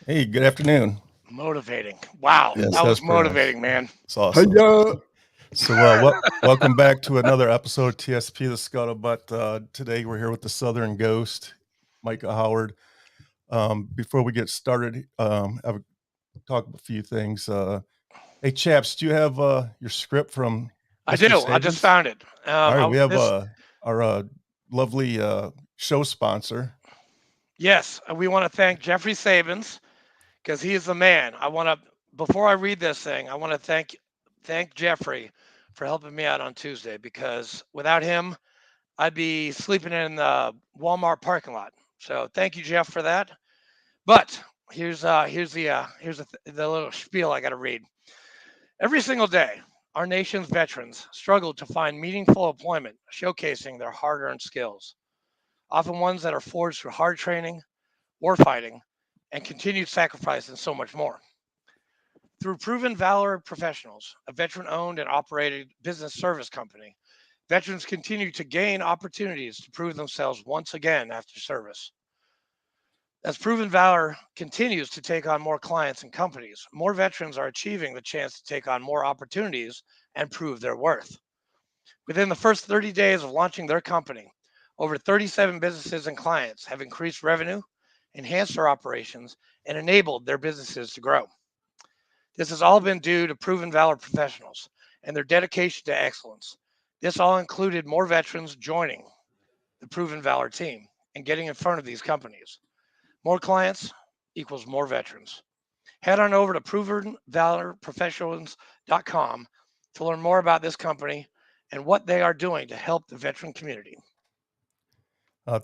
Hey, good afternoon. Motivating. Wow, Yes, that that's was pretty nice. motivating, man. It's awesome. Hiya! Welcome back to another episode of TSP The Scuttlebutt. Today we're here with the Southern Ghost, Micah Howard. Before we get started, I would talk a few things. Hey, chaps, do you have your script from I Mr. do. I just Sabins? found it. All right, we have This our lovely show sponsor. yes, we want to thank Jeffrey Sabins because he is the man. Before I read this thing, I want to thank Jeffrey for helping me out on Tuesday because without him, I'd be sleeping in the Walmart parking lot. So thank you, Jeff, for that. But here's the little spiel I got to read. Every single day, our nation's veterans struggle to find meaningful employment, showcasing their hard earned skills, often ones that are forged through hard training, war fighting, and continued sacrifice, and so much more. Through Proven Valor Professionals, a veteran owned and operated business service company, veterans continue to gain opportunities to prove themselves once again after service. As Proven Valor continues to take on more clients and companies, more veterans are achieving the chance to take on more opportunities and prove their worth. Within the first 30 days of launching their company, over 37 businesses and clients have increased revenue, enhanced their operations, and enabled their businesses to grow. This has all been due to Proven Valor professionals and their dedication to excellence. This all included more veterans joining the Proven Valor team and getting in front of these companies. More clients equals more veterans. Head on over to provenvalorprofessionals.com to learn more about this company and what they are doing to help the veteran community.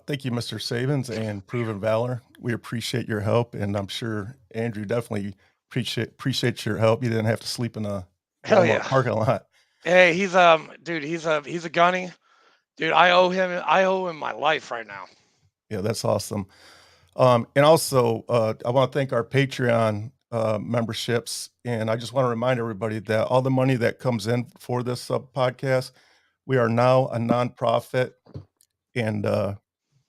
Thank you, Mr. Sabins and Proven Valor. We appreciate your help, and I'm sure Andrew definitely appreciates your help. You didn't have to sleep in a Hell Walmart yeah. parking lot. Hey, he's a gunny. Dude, I owe him my life right now. Yeah, that's awesome. And also, I want to thank our Patreon memberships, and I just want to remind everybody that all the money that comes in for this podcast, we are now a nonprofit, and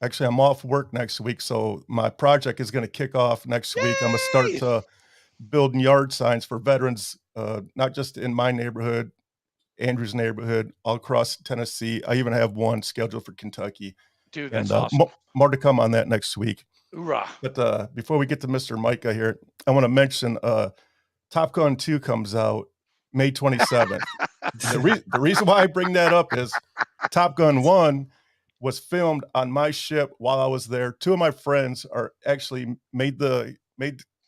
actually, I'm off work next week, so my project is going to kick off next week. I'm going to Yay! start building yard signs for veterans, not just in my neighborhood, Andrew's neighborhood, all across Tennessee. I even have one scheduled for Kentucky, Dude, and that's awesome. more to come on that next week. Hoorah. But before we get to Mr. Micah here, I want to mention Top Gun 2 comes out May 27th. The reason why I bring that up is Top Gun 1 was filmed on my ship while I was there. Two of my friends are actually made it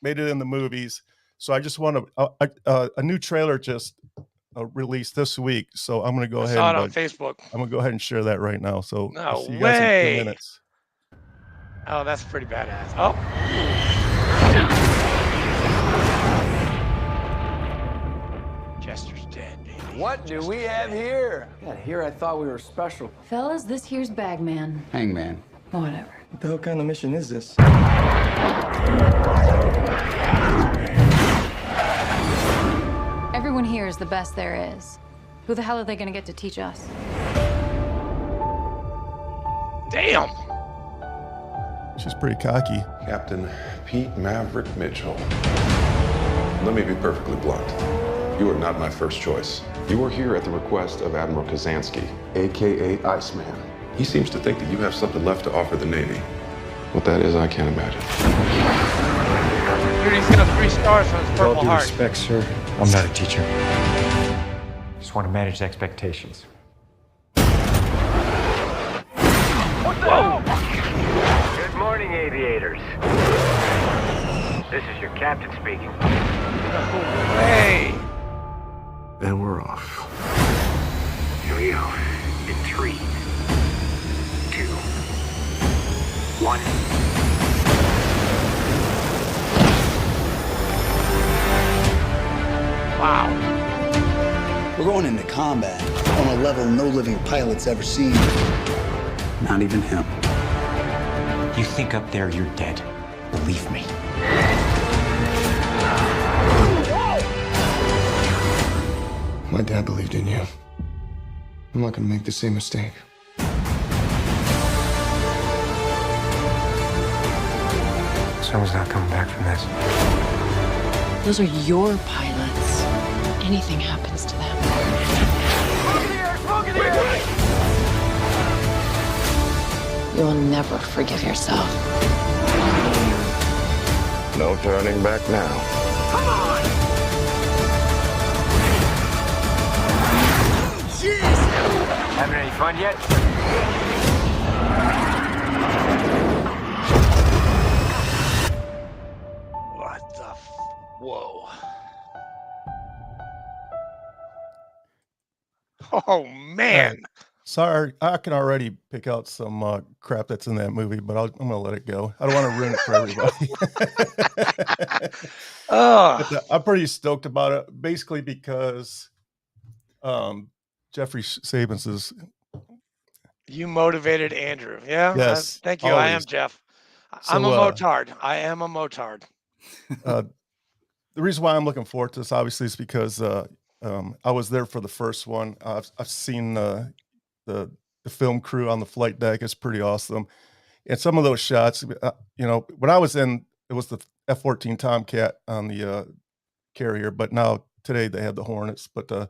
in the movies. So I just want a new trailer just released this week. So I'm going to go I ahead saw and it on Facebook. I'm going to go ahead and share that right now. So I'll No see you guys in 2 way. minutes. Oh, that's pretty badass. Oh. Chester's dead, baby. What do we have here? Yeah, here I thought we were special. Fellas, this here's Bagman. Hangman. Whatever. What the hell kind of mission is this? Everyone here is the best there is. Who the hell are they gonna get to teach us? Damn. She's pretty cocky. Captain Pete Maverick Mitchell. Let me be perfectly blunt. You are not my first choice. You are here at the request of Admiral Kazansky, aka Iceman. He seems to think that you have something left to offer the Navy. What that is, I can't imagine. Dude, he's got 3 stars on his With all Purple due Heart. respect, sir, I'm not a teacher. Just want to manage expectations. Good morning, aviators. This is your captain speaking. Hey. And we're off. Here we go. In 3, 2, 1. Wow. We're going into combat on a level no living pilot's ever seen. Not even him. You think up there you're dead. Believe me. My dad believed in you. I'm not gonna make the same mistake. Someone's not coming back from this. Those are your pilots. Anything happens to them. Smoke in the air! You'll never forgive yourself. No turning back now. Come on! Having any fun yet? What the? Whoa. Oh man. Sorry, I can already pick out some crap that's in that movie, but I'm gonna let it go. I don't want to ruin it for everybody. Oh, But, I'm pretty stoked about it, basically because Jeffrey Sabins is you motivated Andrew. Yeah. yes. Thank you. I am Always. Jeff. So, I'm a motard. I am a motard. the reason why I'm looking forward to this, obviously, is because I was there for the first one. I've seen the film crew on the flight deck. It's pretty awesome, and some of those shots, when I was in, it was the F-14 Tomcat on the carrier, but now today they have the Hornets. But to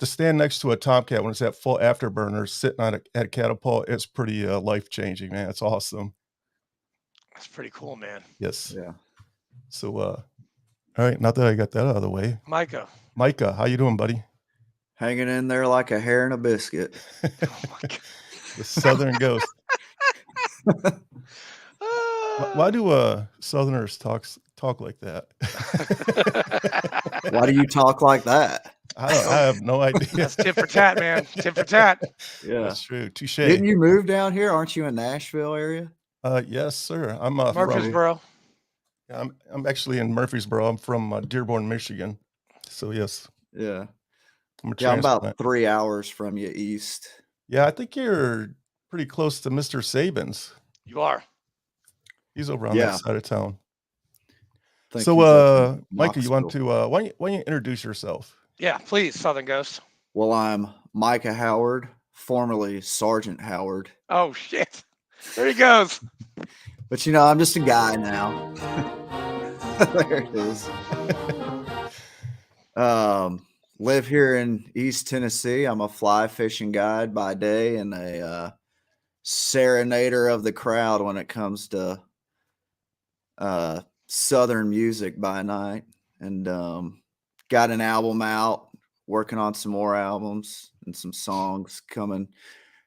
stand next to a Tomcat when it's at full afterburner, sitting on at a catapult, it's pretty life changing, man. It's awesome. That's pretty cool, man. Yes. Yeah. So, all right. Now that I got that out of the way, Micah. Micah, how you doing, buddy? Hanging in there like a hair in a biscuit. Oh my God. The Southern Ghost. Why do Southerners talk like that? Why do you talk like that? I have no idea. That's tit for tat, man. Tit for tat. Yeah. That's true. Touche. Didn't you move down here? Aren't you in Nashville area? Yes, sir. I'm from, Murfreesboro. I'm actually in Murfreesboro. I'm from Dearborn, Michigan. So yes, Yeah. I'm a Yeah, I'm about transplant. 3 hours from you east. Yeah, I think you're pretty close to Mr. Sabins. You are. He's over on Yeah. that side of town. Think he's So, up in Micah, you want Knoxville. to why don't you introduce yourself? Yeah, please, Southern Ghost. Well, I'm Micah Howard, formerly Sergeant Howard. Oh shit. There he goes. But I'm just a guy now. There it is. Live here in East Tennessee. I'm a fly fishing guide by day and a serenader of the crowd when it comes to Southern music by night. And got an album out, working on some more albums and some songs coming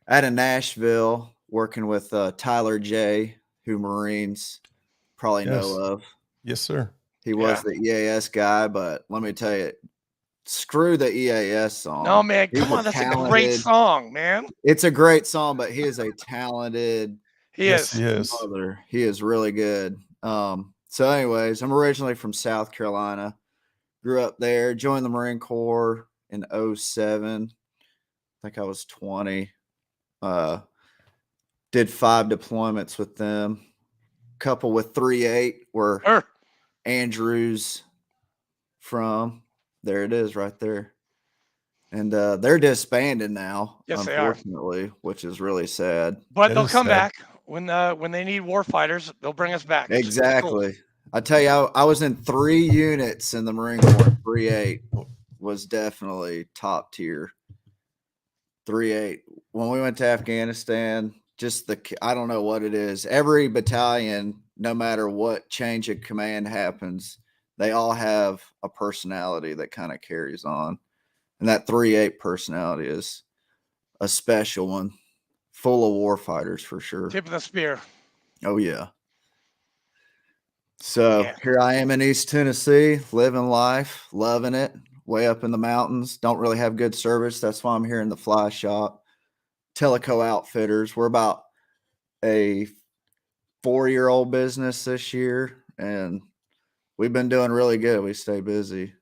out of Nashville, working with Tyler J., who Marines probably know of. Yes, sir. He was the EAS guy, but let me tell you, screw the EAS song. No, man, He's come on. That's a great song, man. It's a great song, but he is a talented He Yes, is. he is. mother. He is really good. So anyways, I'm originally from South Carolina. Grew up there, joined the Marine Corps in 07. I think I was 20. Did 5 deployments with them. Couple with 3-8 where Er, Andrew's from. There it is right there. And they're disbanded now, Yes, they are. unfortunately, which is really sad. But That they'll is come sad. back when they need war fighters. They'll bring us back. It's cool. Exactly. I tell you, I was in 3 units in the Marine Corps. 3-8 was definitely top tier. 3-8. When we went to Afghanistan, just I don't know what it is. Every battalion, no matter what change of command happens, they all have a personality that kind of carries on. And that 3-8 personality is a special one, full of war fighters for sure. Tip of the spear. Oh, yeah. So Yeah. here I am in East Tennessee, living life, loving it, way up in the mountains. Don't really have good service. That's why I'm here in the fly shop. Teleco Outfitters. We're about a 4-year-old business this year, and we've been doing really good. We stay busy.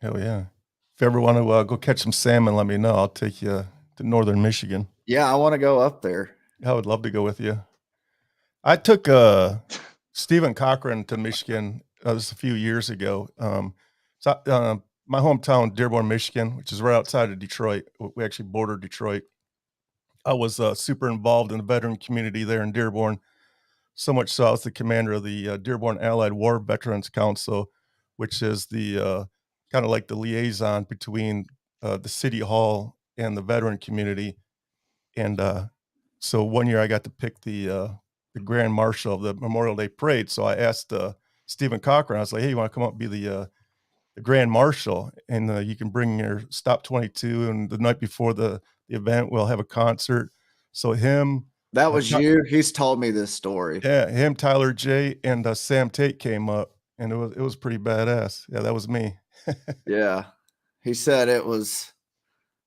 Hell yeah. If you ever want to go catch some salmon, let me know. I'll take you to northern Michigan. Yeah, I want to go up there. I would love to go with you. I took Stephen Cochran to Michigan this a few years ago. My hometown, Dearborn, Michigan, which is right outside of Detroit. We actually border Detroit. I was super involved in the veteran community there in Dearborn So much so I was the commander of the Dearborn Allied War Veterans Council, which is the kind of like the liaison between the city hall and the veteran community. And so one year I got to pick the grand marshal of the Memorial Day Parade. So I asked Stephen Cochran, I was like, hey, you want to come up and be the grand marshal? And you can bring your Stop 22. And the night before the event, we'll have a concert. So him. That was you. He's told me this story. Yeah, him, Tyler J, and Sam Tate came up, and it was pretty badass. Yeah, that was me. Yeah, he said it was.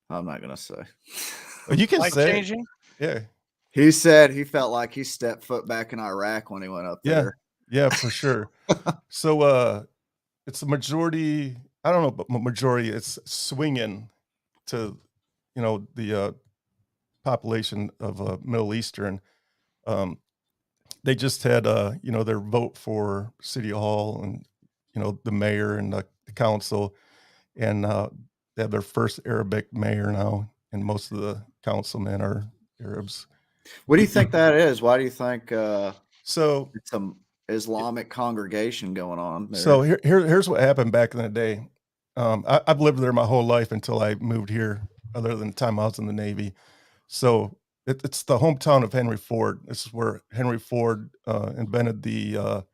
I'm not gonna say. Well, you can say. Changing. Yeah. He said he felt like he stepped foot back in Iraq when he went up there. Yeah, for sure. So it's a majority. I don't know, but majority. It's swinging to, the population of Middle Eastern. They just had their vote for City Hall and the mayor and the council, and they have their first Arabic mayor now, and most of the councilmen are Arabs. What do you think that is? Why do you think so it's some Islamic congregation going on there? So here's what happened back in the day. I've lived there my whole life until I moved here, other than the time I was in the Navy. So it's the hometown of Henry Ford. This is where Henry Ford invented the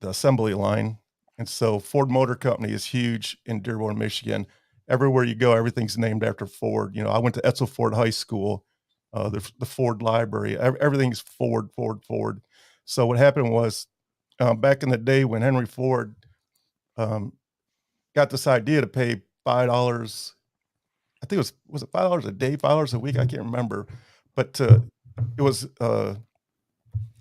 assembly line. And so Ford Motor Company is huge in Dearborn, Michigan. Everywhere you go, everything's named after Ford. I went to Etzel Ford High School, the Ford Library. Everything's Ford. So what happened was back in the day when Henry Ford got this idea to pay $5, I think was it $5 a day, $5 a week? I can't remember, but it was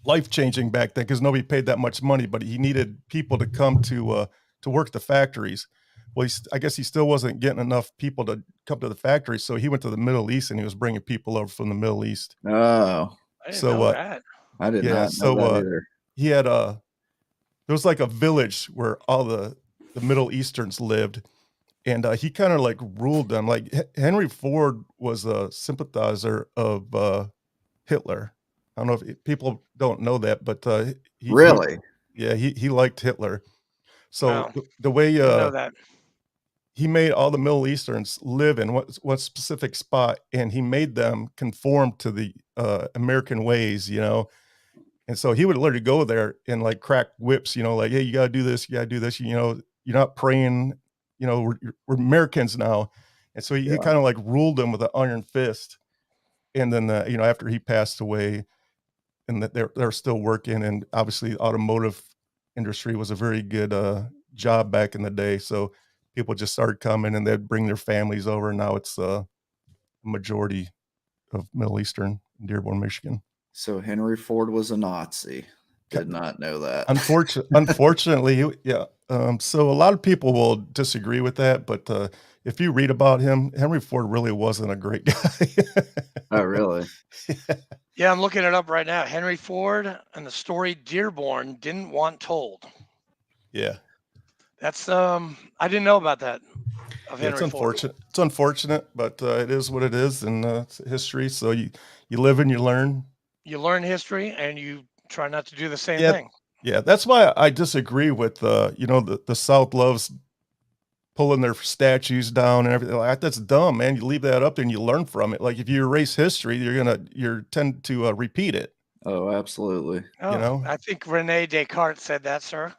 life-changing back then because nobody paid that much money, but he needed people to come to work the factories. Well, I guess he still wasn't getting enough people to come to the factory, so he went to the Middle East and he was bringing people over from the Middle East. Oh, I didn't know that. I did not know that either. He had there was like a village where all the Middle Easterns lived, and he kind of like ruled them. Like Henry Ford was a sympathizer of Hitler. I don't know if people don't know that, but really, he liked Hitler. So Wow. the way know that. he made all the Middle Easterns live in one specific spot, and he made them conform to the American ways, And so he would literally go there and like crack whips, like, hey, you gotta do this, you're not praying, we're Americans now. And so he kind of like ruled them with an iron fist. And then after he passed away, and that they're still working, and obviously the automotive industry was a very good job back in the day. So people just started coming and they'd bring their families over. And now it's a majority of Middle Eastern in Dearborn, Michigan. So Henry Ford was a Nazi. Did not know that. Unfortunately, yeah. So a lot of people will disagree with that, but if you read about him, Henry Ford really wasn't a great guy. Oh, really? Yeah, I'm looking it up right now. Henry Ford and the story Dearborn didn't want told. Yeah. That's I didn't know about that. It's unfortunate. It's unfortunate, but it is what it is, and it's history. So you live and you learn. You learn history, and you try not to do the same thing. Yeah, that's why I disagree with the South loves pulling their statues down and everything. Like, that's dumb, man. You leave that up and you learn from it. Like if you erase history, you're tend to repeat it. Oh, absolutely. Oh, I think Rene Descartes said that, sir.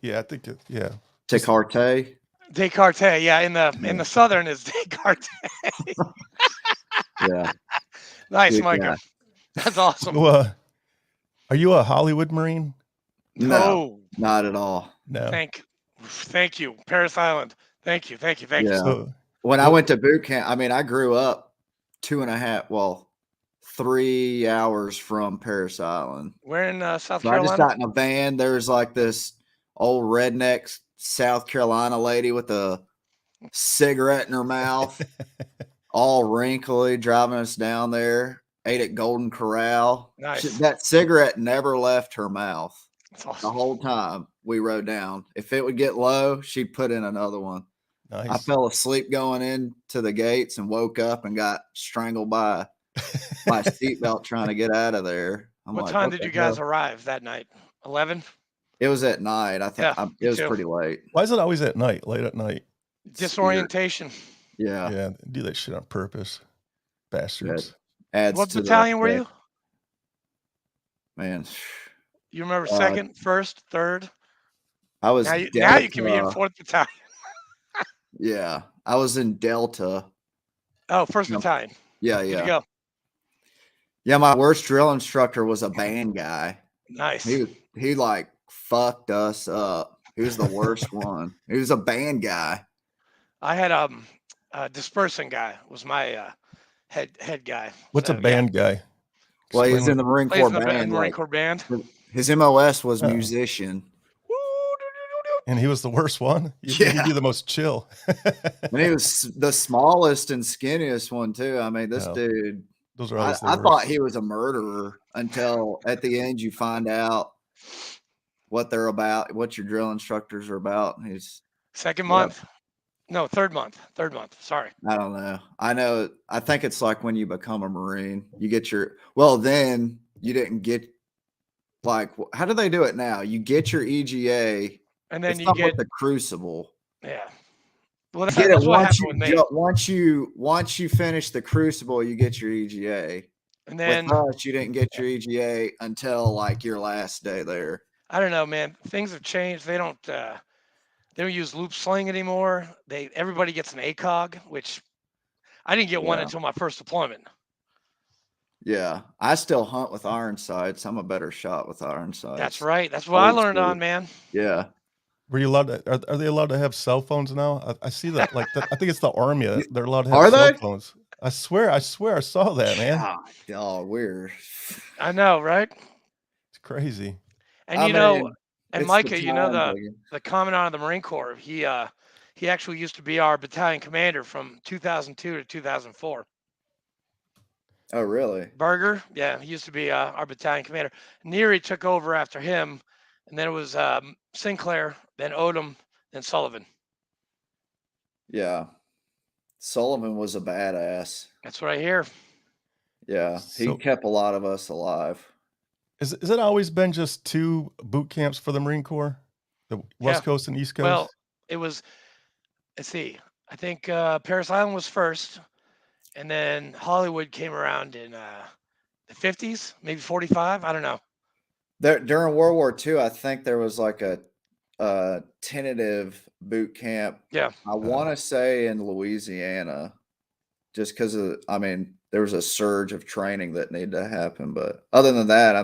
Yeah, I think yeah. Descartes. Descartes, yeah. In the Southern is Descartes. Yeah. Nice, Good Micah. guy. That's awesome. So, are you a Hollywood Marine? No, not at all. No. Thank you, Paris Island. Thank you. Yeah. So, when I went to boot camp, I grew up 3 hours from Paris Island. We're in South So Carolina. I just got in a van. There's like this old redneck South Carolina lady with a cigarette in her mouth, all wrinkly, driving us down there. Ate at Golden Corral. Nice. That cigarette never left her mouth. That's awesome. The whole time we rode down. If it would get low, she'd put in another one. Nice. I fell asleep going into the gates and woke up and got strangled by my seatbelt trying to get out of there. I'm What like, time what did the you guys hell? arrive that night? 11? It was at night. I think Yeah, it me was too. pretty late. Why is it always at night, late at night? Disorientation. Yeah. Yeah, they do that shit on purpose. That Bastards. adds What to battalion were the you? man. You remember Uh, second, first, third? I was Now you can be in Delta. 4th battalion. Yeah, I was in Delta. Oh, 1st Yep. battalion. Yeah, Good to yeah. go. Yeah, my worst drill instructor was a band guy. Nice. He like fucked us up. He was the worst one. He was a band guy. I had dispersing guy was my head guy. What's a So, band guy? Well, he Explain was in what- the Marine Plays Corps in the band. Marine Like, Corps band. his MOS was Oh. musician. And he was the worst one. You think Yeah. he'd be the most chill. And he was the smallest and skinniest one too. I mean, this Yeah. dude. Those are I always the thought worst. he was a murderer until at the end you find out what they're about, what your drill instructors are about. He's Second month. No, third month. Third month. Sorry. I don't know. I think it's like when you become a Marine, you get then you didn't get like, how do they do it now? You get your EGA And then it's you not get with the Crucible. Yeah. Well, that's, You get that's it what once happened you with me. once you finish the Crucible, you get your EGA. And then With us, you didn't get your EGA until like your last day there. I don't know, man. Things have changed. They don't use loop sling anymore. Everybody gets an ACOG, which I didn't get one Yeah. until my first deployment. Yeah, I still hunt with iron sights. I'm a better shot with iron sights. That's right. That's what I Old learned school. on, man. Yeah. Were you allowed to? Are they allowed to have cell phones now? I see that. Like I think it's the Army. They're allowed to have Are cell they? phones. I swear I saw that, man. God, oh, weird. I know, right? It's crazy. And I you know, mean, and it's the Micah, you know time, the commandant of the Marine Corps. He actually used to be our battalion commander from 2002 to 2004. Oh, really? Berger, yeah, he used to be our battalion commander. Neary took over after him, and then it was Sinclair, then Odom, then Sullivan. Yeah. Sullivan was a badass. That's what I hear. Yeah, he So- kept a lot of us alive. Is it always been just 2 boot camps for the Marine Corps? The West Yeah. Coast and East Coast? Well, it was, let's see, I think Paris Island was first, and then Hollywood came around in the 50s, maybe 45. I don't know. There during World War II, I think there was like a tentative boot camp. Yeah. I want to say in Louisiana, just because of, I mean, there was a surge of training that needed to happen. But other than that,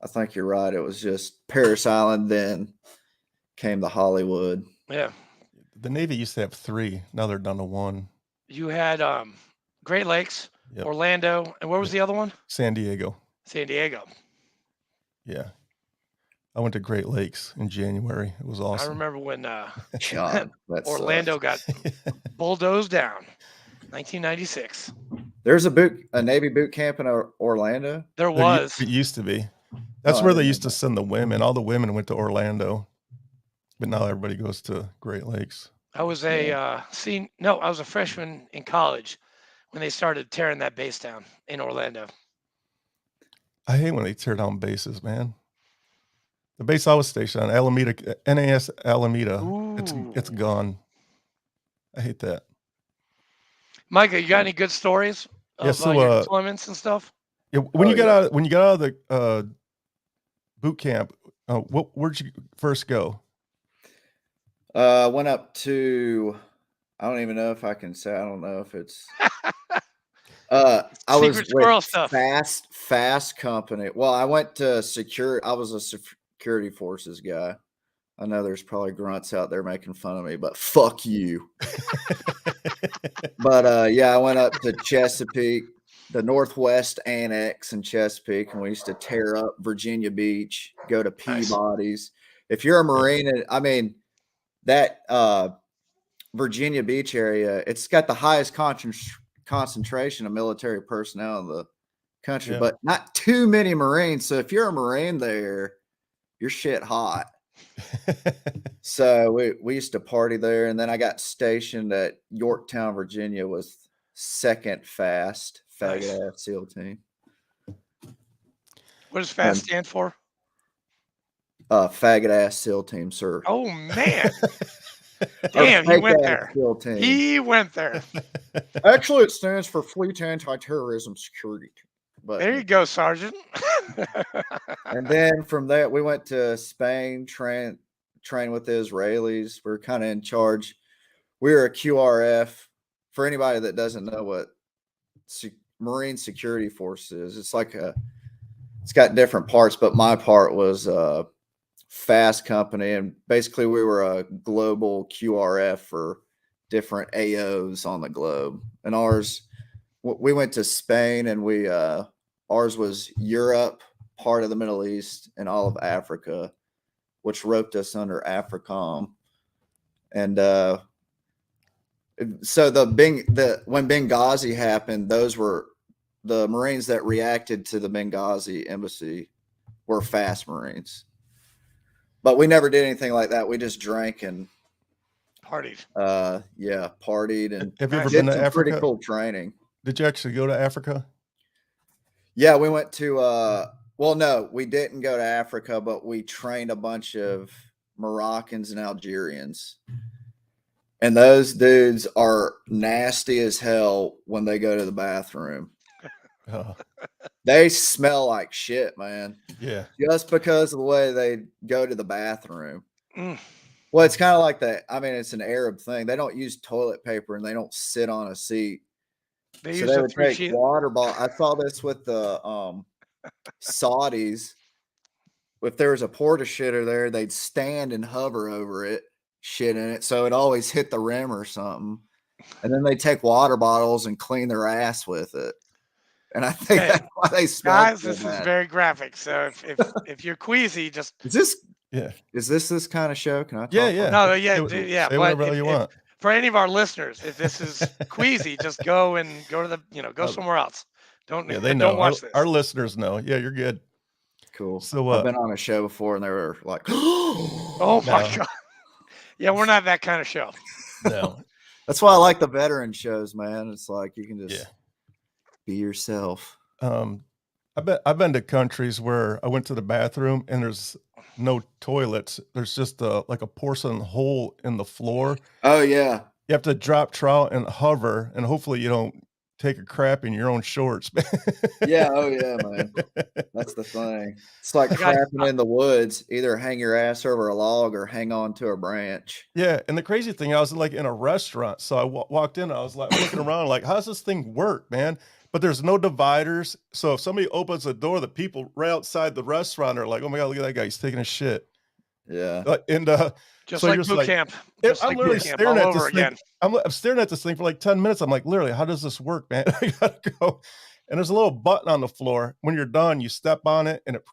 I think you're right. It was just Paris Island, then came the Hollywood. Yeah. The Navy used to have 3. Now they're down to 1. You had Great Lakes, Yep. Orlando, and where was the other one? San Diego. San Diego. Yeah. I went to Great Lakes in January. It was I awesome. remember when God, that Orlando sucks. got bulldozed down. 1996. There's a Navy boot camp in Orlando. There was. It used to be. That's Oh, I where they didn't used know to send the women. All the women went to Orlando. But now everybody goes to Great Lakes. I was I was a freshman in college when they started tearing that base down in Orlando. I hate when they tear down bases, man. The base I was stationed on, Alameda, NAS Alameda, it's Ooh. gone. I hate that. Micah, you got any good stories of Yeah, so, your deployments and stuff? Yeah, when you got out of the boot camp, where'd you first go? Went up to, I don't even know if I can say, I don't know if it's, I was Secret squirrel with stuff. Fast Company. Well, I went to I was a security forces guy. I know there's probably grunts out there making fun of me, but fuck you. But yeah, I went up to Chesapeake, the Northwest Annex in Chesapeake, and we used to tear up Virginia Beach, go to Peabody's. If you're a Marine, I mean, that Virginia Beach area, it's got the highest concentration of military personnel in the country, Yeah. but not too many Marines. So if you're a Marine there, you're shit hot. So we used to party there, and then I got stationed at Yorktown, Virginia, with Second Fast faggot ass SEAL team. What does FAST stand for? Faggot ass SEAL team, sir. Oh man. Or Damn, he fake went ass there. SEAL team. He went there. Actually, it stands for Fleet Anti-Terrorism Security. But There you go, Sergeant. and then from there, we went to Spain, train with the Israelis. We were kind of in charge. We were a QRF. For anybody that doesn't know what Marine Security Force is, it's got different parts, but my part was Fast Company, and basically we were a global QRF for different AOs on the globe. And we went to Spain, and ours was Europe, part of the Middle East, and all of Africa, which roped us under AFRICOM. And so when Benghazi happened, those were the Marines that reacted to the Benghazi embassy were Fast Marines. But we never did anything like that. We just drank and partied. Partied and have you ever been to some Africa? pretty cool training. Did you actually go to Africa? Yeah, we went to well, no, we didn't go to Africa, but we trained a bunch of Moroccans and Algerians. And those dudes are nasty as hell when they go to the bathroom. Oh. They smell like shit, man. Yeah. Just because of the way they go to the bathroom. Mm. Well, it's kind of like that. I mean, it's an Arab thing. They don't use toilet paper and they don't sit on a seat. They would take water bottle. I saw this with the Saudis. If there was a porta shitter there, they'd stand and hover over it, shit in it, so it always hit the rim or something. And then they take water bottles and clean their ass with it. And I think that's why they smell. Guys, this is very graphic. So if you're queasy, just is this kind of show? Can I talk? Yeah. No, Say but whatever you want. For any of our listeners, if this is queasy, just go to the go somewhere else. Don't they know. Don't watch this. Our listeners know. Yeah, you're good. Cool. So I've been on a show before, and they were like, "Oh my god!" Yeah, we're not that kind of show. No. That's why I like the veteran shows, man. It's like you can just be yourself. I've been to countries where I went to the bathroom and there's no toilets. There's just like a porcelain hole in the floor. Oh yeah. You have to drop trout and hover, and hopefully you don't take a crap in your own shorts. Yeah. Oh yeah, man. That's the thing. It's like crapping in the woods. Either hang your ass over a log or hang on to a branch. Yeah. And the crazy thing, I was like in a restaurant. So I walked in, I was like looking around like, how does this thing work, man? But there's no dividers. So if somebody opens the door, the people right outside the restaurant are like, oh my God, look at that guy. He's taking a shit. Yeah. Just so like boot camp. I'm literally staring at this thing. I'm staring at this thing for like 10 minutes. I'm like, literally, how does this work, man? I gotta go. And there's a little button on the floor. When you're done, you step on it and it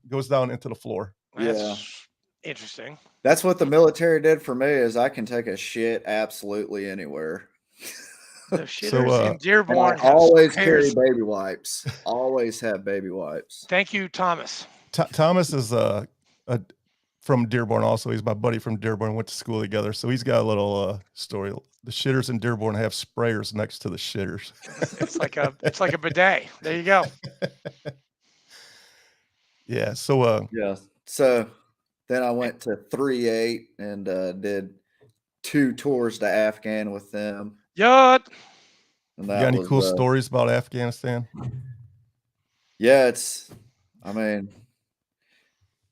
goes down into the floor. That's interesting. That's what the military did for me. Is I can take a shit absolutely anywhere. The shitters in Dearborn always carry baby wipes. Always have baby wipes. Thank you, Thomas. Thomas is from Dearborn also. He's my buddy from Dearborn. Went to school together. So he's got a little story. The shitters in Dearborn have sprayers next to the shitters. It's like a bidet. There you go. Yeah. So So then I went to 3-8 and did 2 tours to Afghan with them. Yut. You got any cool stories about Afghanistan? Yeah,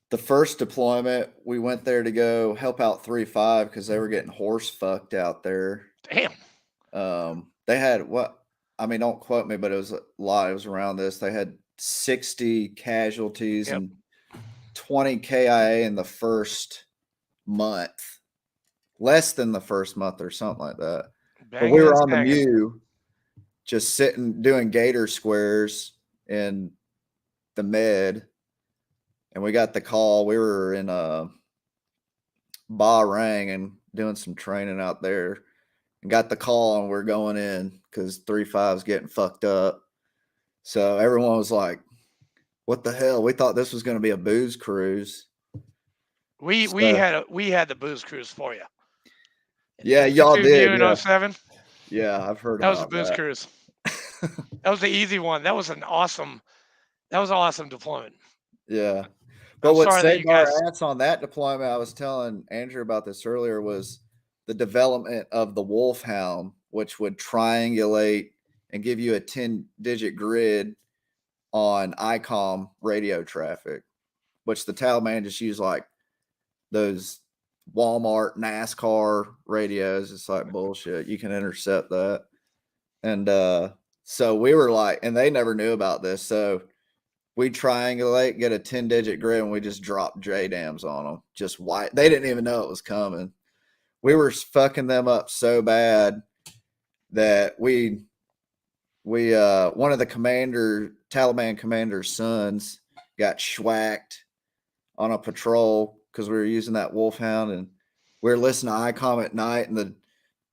the first deployment, we went there to go help out 3-5 because they were getting horse fucked out there. Damn. They had don't quote me, but it was a lot. It was around this. They had 60 casualties and 20 KIA in the first month. Less than the first month or something like that. But we were on the Mew, just sitting doing gator squares in the med, and we got the call. We were in Bahrain and doing some training out there, and got the call, and we're going in because 3-5 is getting fucked up. So everyone was like, "What the hell?" We thought this was going to be a booze cruise. We had the booze cruise for you. Yeah, y'all did. In 07? Yeah, I've heard that about was a booze cruise. That was the easy one. That was an awesome deployment. Yeah. But I'm what sorry that you saved our guys. ass on that deployment, I was telling Andrew about this earlier, was the development of the Wolfhound, which would triangulate and give you a 10-digit grid on ICOM radio traffic, which the Taliban just used like those Walmart NASCAR radios. It's like bullshit. You can intercept that. And so we were like, and they never knew about this. So we triangulate, get a 10-digit grid, and we just drop JDAMs on them. Just white. They didn't even know it was coming. We were fucking them up so bad that we one of the Taliban commander's sons got schwacked on a patrol because we were using that Wolfhound, and we were listening to ICOM at night, and the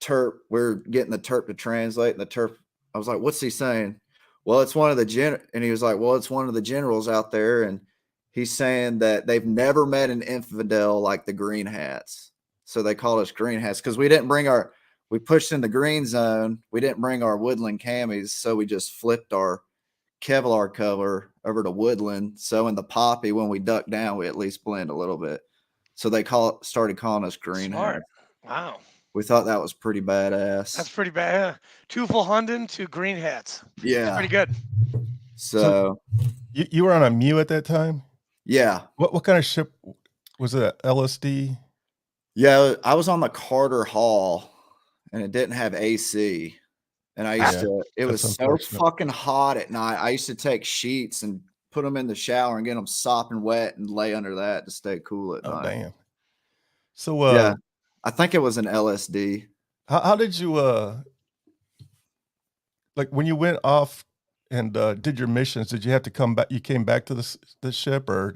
Terp, we were getting the Terp to translate, and the Terp, I was like, what's he saying? Well, it's one of the and he was like, well, it's one of the generals out there, and he's saying that they've never met an infidel like the Green Hats. So they called us Green Hats because we pushed in the green zone. We didn't bring our woodland camis, so we just flipped our Kevlar cover over to woodland. So in the poppy, when we duck down, we at least blend a little bit. So they started calling us Green Smart. Hats. Wow. We thought that was pretty badass. That's pretty bad. Two full Hunden, two green hats. Yeah. That's pretty good. So you were on a Mew at that time? Yeah. What kind of ship was it? LSD? Yeah, I was on the Carter Hall, and it didn't have AC. And I used to, it was so fucking hot at night. I used to take sheets and put them in the shower and get them sopping wet and lay under that to stay cool at night. Damn. So, yeah, I think it was an LSD. How did you, like when you went off and did your missions, did you have to come back? You came back to the ship, or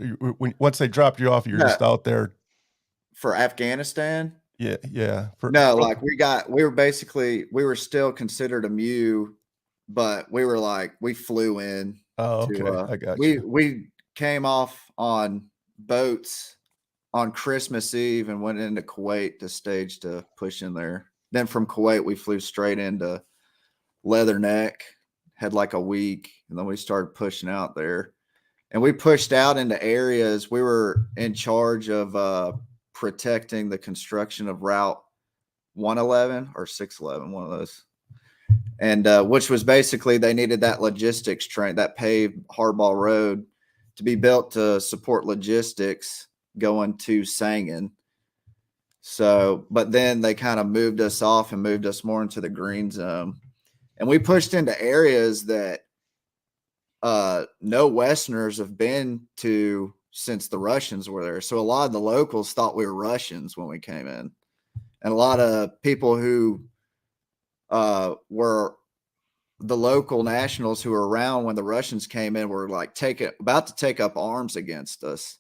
once they dropped you off, you're just out there? For Afghanistan? Yeah. Like we were still considered a Mew, but we flew in. Oh, okay. I got you. We came off on boats on Christmas Eve and went into Kuwait to stage to push in there. Then from Kuwait, we flew straight into Leatherneck, had like a week, and then we started pushing out there. And we pushed out into areas. We were in charge of protecting the construction of Route 111 or 611, one of those. And which was basically, they needed that logistics train, that paved hardball road to be built to support logistics going to Sangin. So, but then they kind of moved us off and moved us more into the green zone. And we pushed into areas that no Westerners have been to since the Russians were there. So a lot of the locals thought we were Russians when we came in. And a lot of people who were the local nationals who were around when the Russians came in were like about to take up arms against us.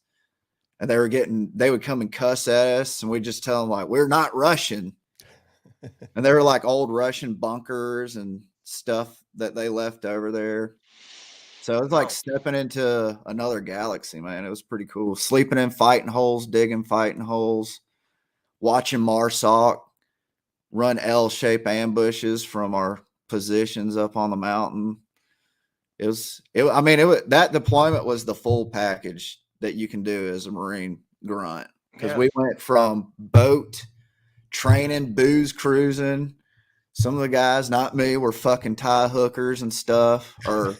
And they would come and cuss at us, and we'd just tell them like, we're not Russian. And they were like old Russian bunkers and stuff that they left over there. So it was like stepping into another galaxy, man. It was pretty cool. Sleeping in fighting holes, digging fighting holes, watching MARSOC run L-shaped ambushes from our positions up on the mountain. That deployment was the full package that you can do as a Marine grunt. Because we went from boat training, booze cruising. Some of the guys, not me, were fucking tie hookers and stuff. Or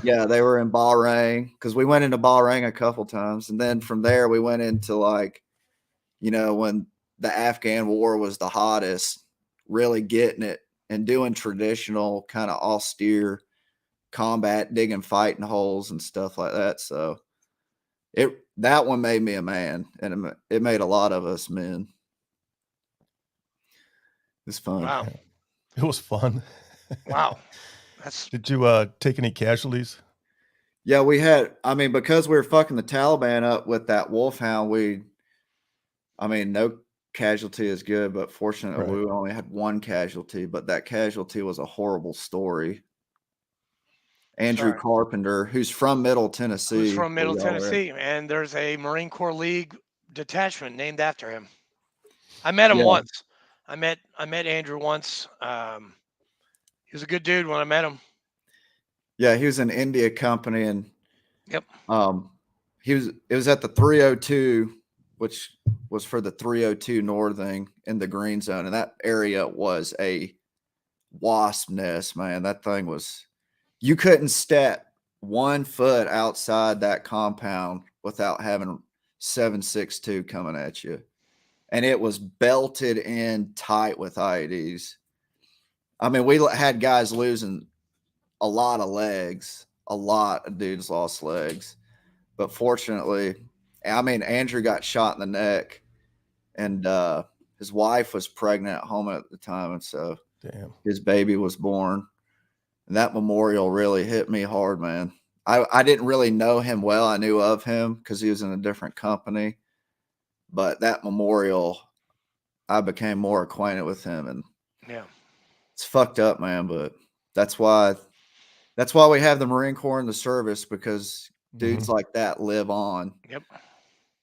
they were in Bahrain, because we went into Bahrain a couple times. And then from there we went into when the Afghan war was the hottest, really getting it and doing traditional kind of austere combat, digging fighting holes and stuff like that. So that one made me a man, and it made a lot of us men. It's fun. Wow. It was fun. Wow. Did you take any casualties? Yeah, we had, because we were fucking the Taliban up with that Wolfhound, no casualty is good, but fortunately we only had one casualty, but that casualty was a horrible story. Andrew Carpenter, who's from Middle Tennessee. And there's a Marine Corps League detachment named after him. I met him once. I met Andrew once. He was a good dude when I met him. Yeah, he was in India Company, and Yep. it was at the 302, which was for the 302 Northing in the green zone, and that area was a wasp nest, man. That thing was, you couldn't step 1 foot outside that compound without having 7.62 coming at you, and it was belted in tight with IEDs. I mean, we had guys losing a lot of legs. A lot of dudes lost legs. But fortunately, I mean, Andrew got shot in the neck, and his wife was pregnant at home at the time. And so his baby was born. And that memorial really hit me hard, man. I didn't really know him well. I knew of him because he was in a different company. But that memorial, I became more acquainted with him. And yeah, it's fucked up, man. But that's why we have the Marine Corps in the service, because dudes like that live on. Yep.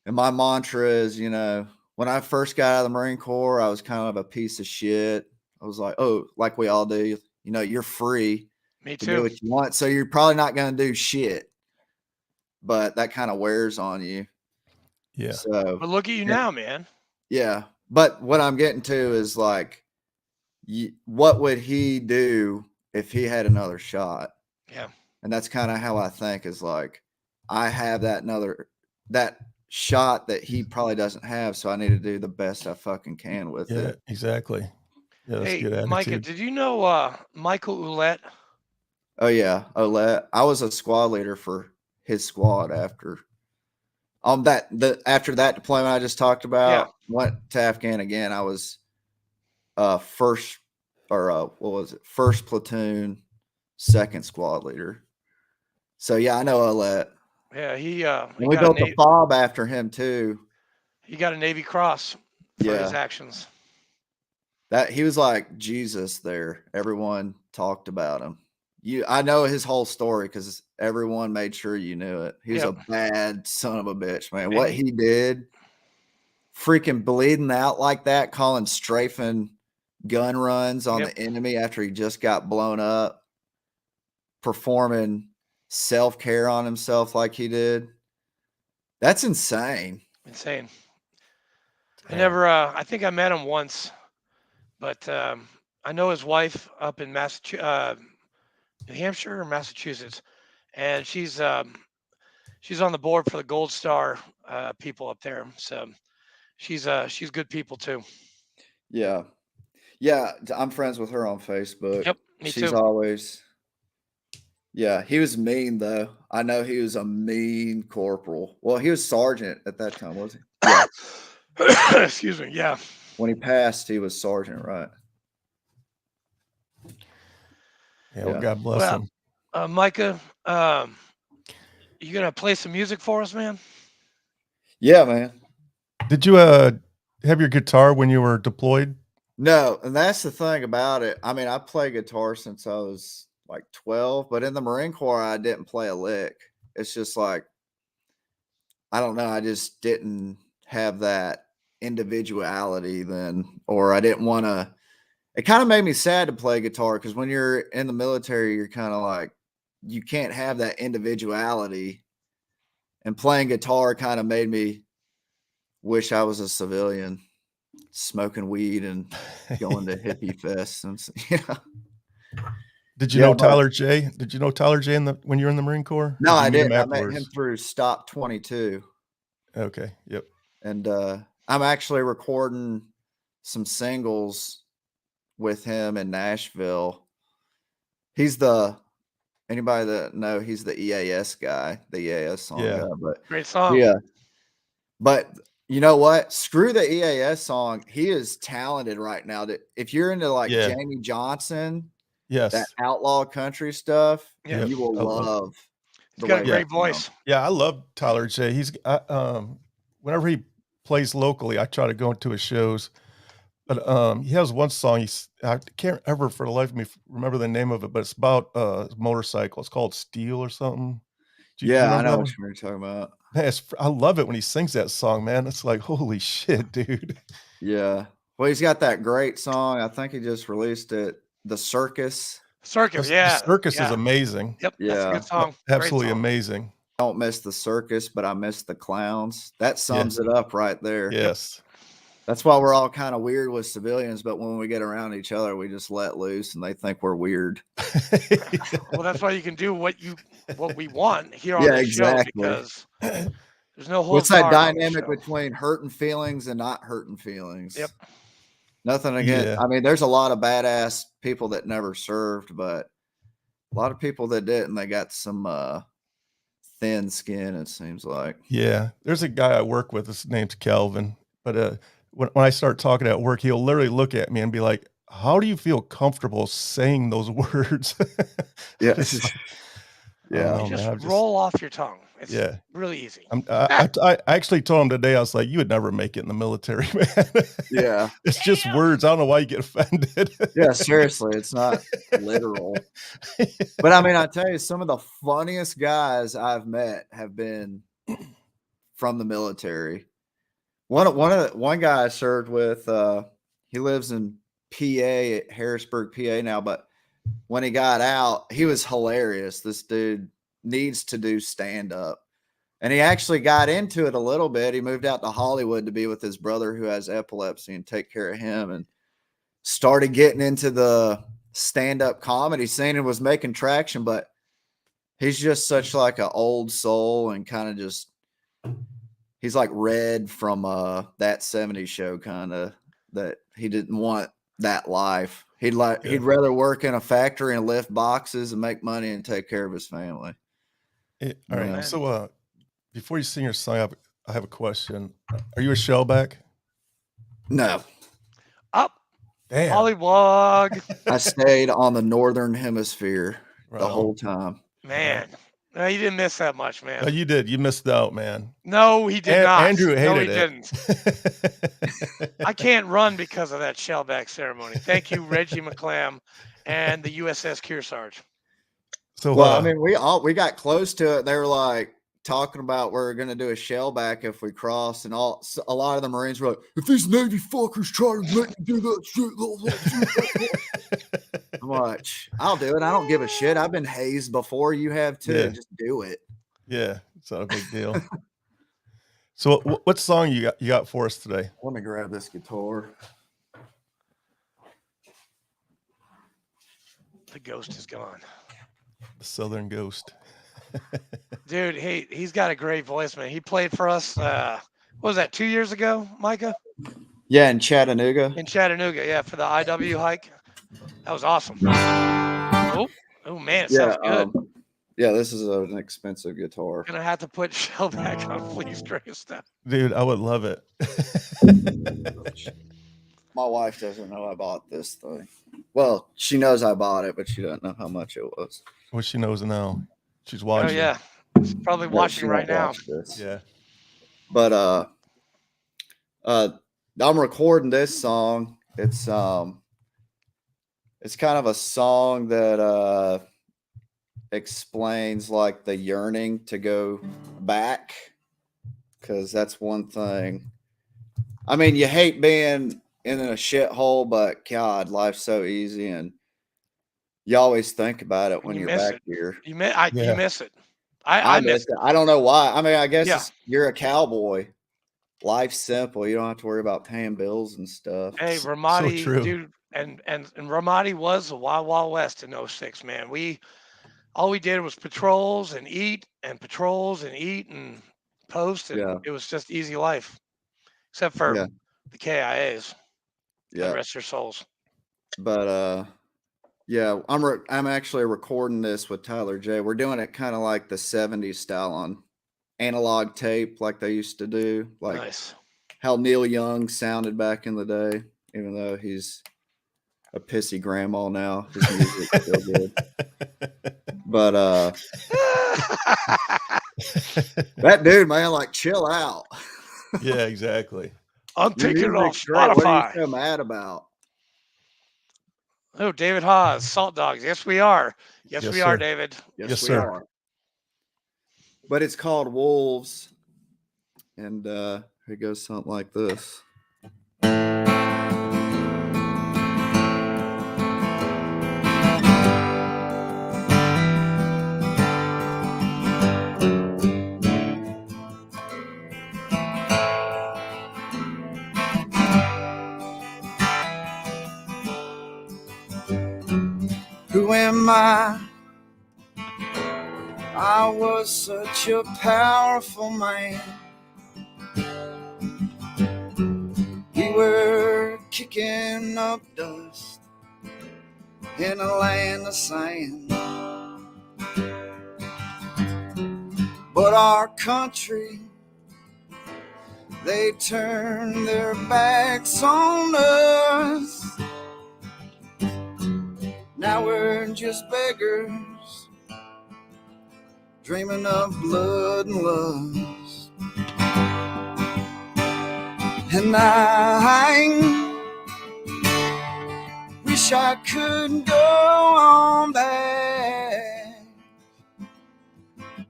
And my mantra is, you know, when I first got out of the Marine Corps, I was kind of a piece of shit. I was like, oh, like we all do, you know, you're free Me to too. do what you want. So you're probably not going to do shit, but that kind of wears on you. Yeah. So, But look at you now, man. yeah. But what I'm getting to is like, what would he do if he had another shot? Yeah. And that's kind of how I think, is like, I have that shot that he probably doesn't have. So I need to do the best I fucking can with Yeah, it. exactly. Yeah, that's Hey, good attitude. Micah, did you know Michael Ouellette? Oh yeah. Olet. I was a squad leader for his squad after after that deployment I just talked about. Went to Afghan again. I was first platoon, second squad leader. So yeah, I know Olet. Yeah, he We got built a fob after him too. He got a Navy Cross for his Yeah. actions. That he was like Jesus there. Everyone talked about him. I know his whole story because everyone made sure you knew it. He was a bad son of a bitch, man. What he did, freaking bleeding out like that, calling strafing gun runs on the enemy after he just got blown up, performing self-care on himself like he did. That's insane. Insane. I think I met him once, but I know his wife up in New Hampshire or Massachusetts, and she's on the board for the Gold Star people up there. So she's good people too. Yeah. Yeah, I'm friends with her on Facebook. Yep, me She's too. always. Yeah, he was mean though. I know he was a mean corporal. Well, he was sergeant at that time, was he? Yeah. Excuse me. Yeah. When he passed, he was sergeant, right? Yeah, well, God bless him. Micah, you gonna play some music for us, man? Yeah, man. Did you have your guitar when you were deployed? No, and that's the thing about it. I mean, I play guitar since I was like 12, but in the Marine Corps, I didn't play a lick. It's just like, I don't know. I just didn't have that individuality then, or I didn't want to. It kind of made me sad to play guitar because when you're in the military, you're kind of like, you can't have that individuality. And playing guitar kind of made me wish I was a civilian, smoking weed and going to hippie fests. And, you know. Did you know Tyler J? Did you know Tyler J when you were in the Marine Corps? No, I didn't. I met him through Stop 22. Okay. Yep. And I'm actually recording some singles with him in Nashville. He's anybody that know, he's the EAS guy, the EAS song guy. But great song. Yeah. But you know what? Screw the EAS song. He is talented right now. If you're into like Jamie Johnson, that outlaw country stuff, you will love. He's got a great voice. Yeah, I love Tyler J. He's whenever he plays locally, I try to go into his shows. But he has one song. I can't ever for the life of me remember the name of it, but it's about a motorcycle. It's called Steel or something. I know what you're talking about. Man, I love it when he sings that song, man. It's like, holy shit, dude. Yeah. Well, he's got that great song. I think he just released it. The Circus. Circus, The yeah. circus is yeah. amazing. Yep, that's a Yeah. good song. Great Absolutely song. amazing. Don't miss the circus, but I miss the clowns. That sums it up right there. Yes. That's why we're all kind of weird with civilians, but when we get around each other, we just let loose and they think we're weird. Well, that's why you can do what we want here on Yeah, this show exactly. because there's no What's holds that barred on this dynamic show. between hurting feelings and not hurting feelings? Yep. Nothing against. Yeah. I mean, there's a lot of badass people that never served, but a lot of people that didn't, they got some thin skin, it seems like. Yeah. There's a guy I work with. His name's Calvin. But when I start talking at work, he'll literally look at me and be like, "How do you feel comfortable saying those words?" Yeah. It's like, Yeah. You just man, roll off your tongue. It's Yeah. really easy. I actually told him today, I was like, "You would never make it in the military, man." Yeah. It's just words. I don't know why you get offended. Yeah, seriously, it's not literal. But I mean, I tell you, some of the funniest guys I've met have been from the military. One guy I served with, he lives in PA, Harrisburg, PA now, but when he got out, he was hilarious. This dude needs to do stand-up. And he actually got into it a little bit. He moved out to Hollywood to be with his brother who has epilepsy and take care of him, and started getting into the stand-up comedy scene and was making traction, but he's just such like an old soul and kind of just, he's like Red from That 70s Show, kind of, that he didn't want that life. He'd rather work in a factory and lift boxes and make money and take care of his family. All right. Yeah. So before you sing your song, I have a question. Are you a shellback? No, Up, Damn. Pollywog. I stayed on the northern hemisphere Right the on. whole time. Man, no, you didn't miss that much, man. Oh, you did. You missed out, man. No, he did not. Andrew No, hated he didn't. I can't run because of that shellback ceremony. Thank you, Reggie McClam and the USS Kearsarge. So, Well, I mean, we got close to it. They were like talking about we're going to do a shellback if we cross, and a lot of the Marines were like, "If these Navy fuckers try to make me do that shit," I'm like, "I'll do it. I don't give a shit. I've been hazed before. You have too. Yeah. Just do it." yeah, it's not a big deal. So, what song you got for us today? Let me grab this guitar. The ghost is gone. The Southern Ghost. Dude, he's got a great voice, man. He played for us, what was that, 2 years ago, Micah? Yeah, in Chattanooga. In Chattanooga, yeah, for the IW hike. That was awesome. Oh man, it sounds good. Yeah, this is an expensive guitar. Gonna have to put shellback on Please Drink stuff. Dude, I would love it. My wife doesn't know I bought this thing. Well, she knows I bought it, but she doesn't know how much it was. Well, she knows now. She's Oh watching. yeah, she's probably But watching she right won't now. watch this. Yeah. But I'm recording this song. It's kind of a song that explains like the yearning to go back, because that's one thing. I mean, you hate being in a shithole, but God, life's so easy, and you always think about it when You you're miss back it. here. You miss it. I I miss miss it. I don't know why. I mean, I guess Yeah. you're a cowboy. Life's simple. You don't have to worry about paying bills and stuff. Hey, Ramadi, true. dude, and Ramadi was the Wild Wild West in 06, man. All we did was patrols and eat and post, and Yeah. it was just easy life, except for Yeah. the KIAs. Yeah. God rest their souls. But yeah, I'm actually recording this with Tyler J. We're doing it kind of like the 70s style on analog tape, like they used to do, like Nice. how Neil Young sounded back in the day, even though he's a pissy grandma now. His music's still good. But that dude, man, like, chill out. Yeah, exactly. I'm Your taking it off music's great. What are Spotify. you so mad about? Oh, David Haas, Salt Dogs. Yes, we are. Yes, Yes, we are, sir. David. Yes, we sir. are. But it's called Wolves, and it goes something like this. my, I was such a powerful man. We were kicking up dust in a land of sand. But our country, they turned their backs on us. Now we're just beggars, dreaming of blood and lust. And I wish I could go on back.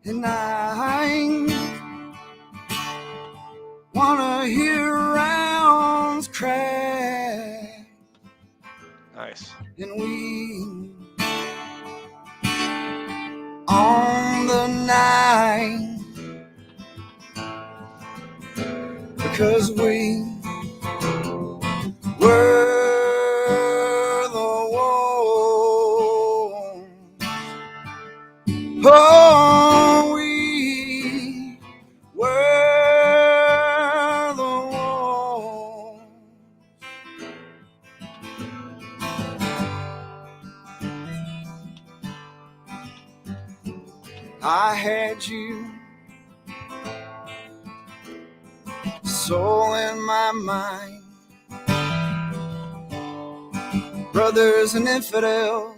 And I wanna hear rounds crack. Nice. And we on the night, because we were the one. Oh, we were the one. I had you so in my mind. Brothers and infidels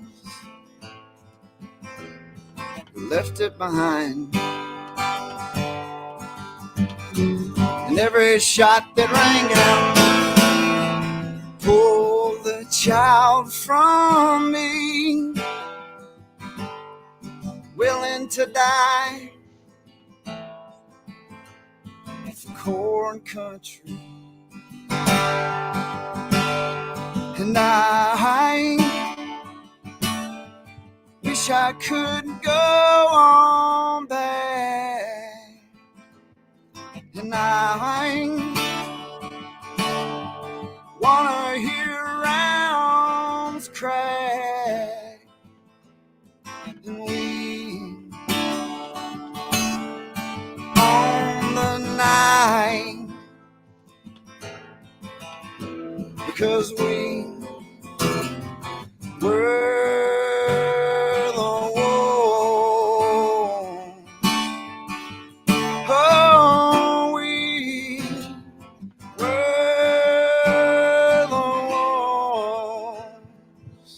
who left it behind. And every shot that rang out pulled the child from me, willing to die for corn country. And I wish I could go on back. And I wanna hear rounds crack. And we on the night, because we were the one. Oh, we were the ones.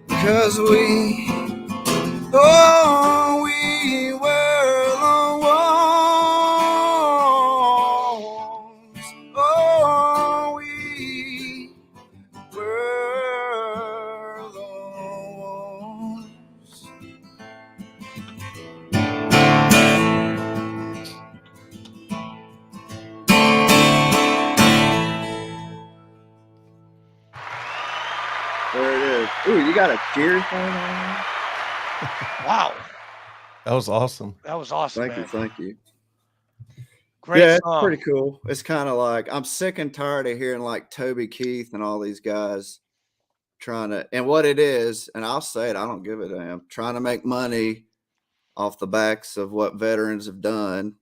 Because we, oh, we were the ones. Oh, we were the ones. There it is. Ooh, you got a cheer phone on? Wow. That was awesome. That was awesome, Thank man. you, thank you. Great Yeah, song. it's pretty cool. It's kind of like I'm sick and tired of hearing like Toby Keith and all these guys trying to, and what it is, and I'll say it, I don't give a damn, trying to make money off the backs of what veterans have done,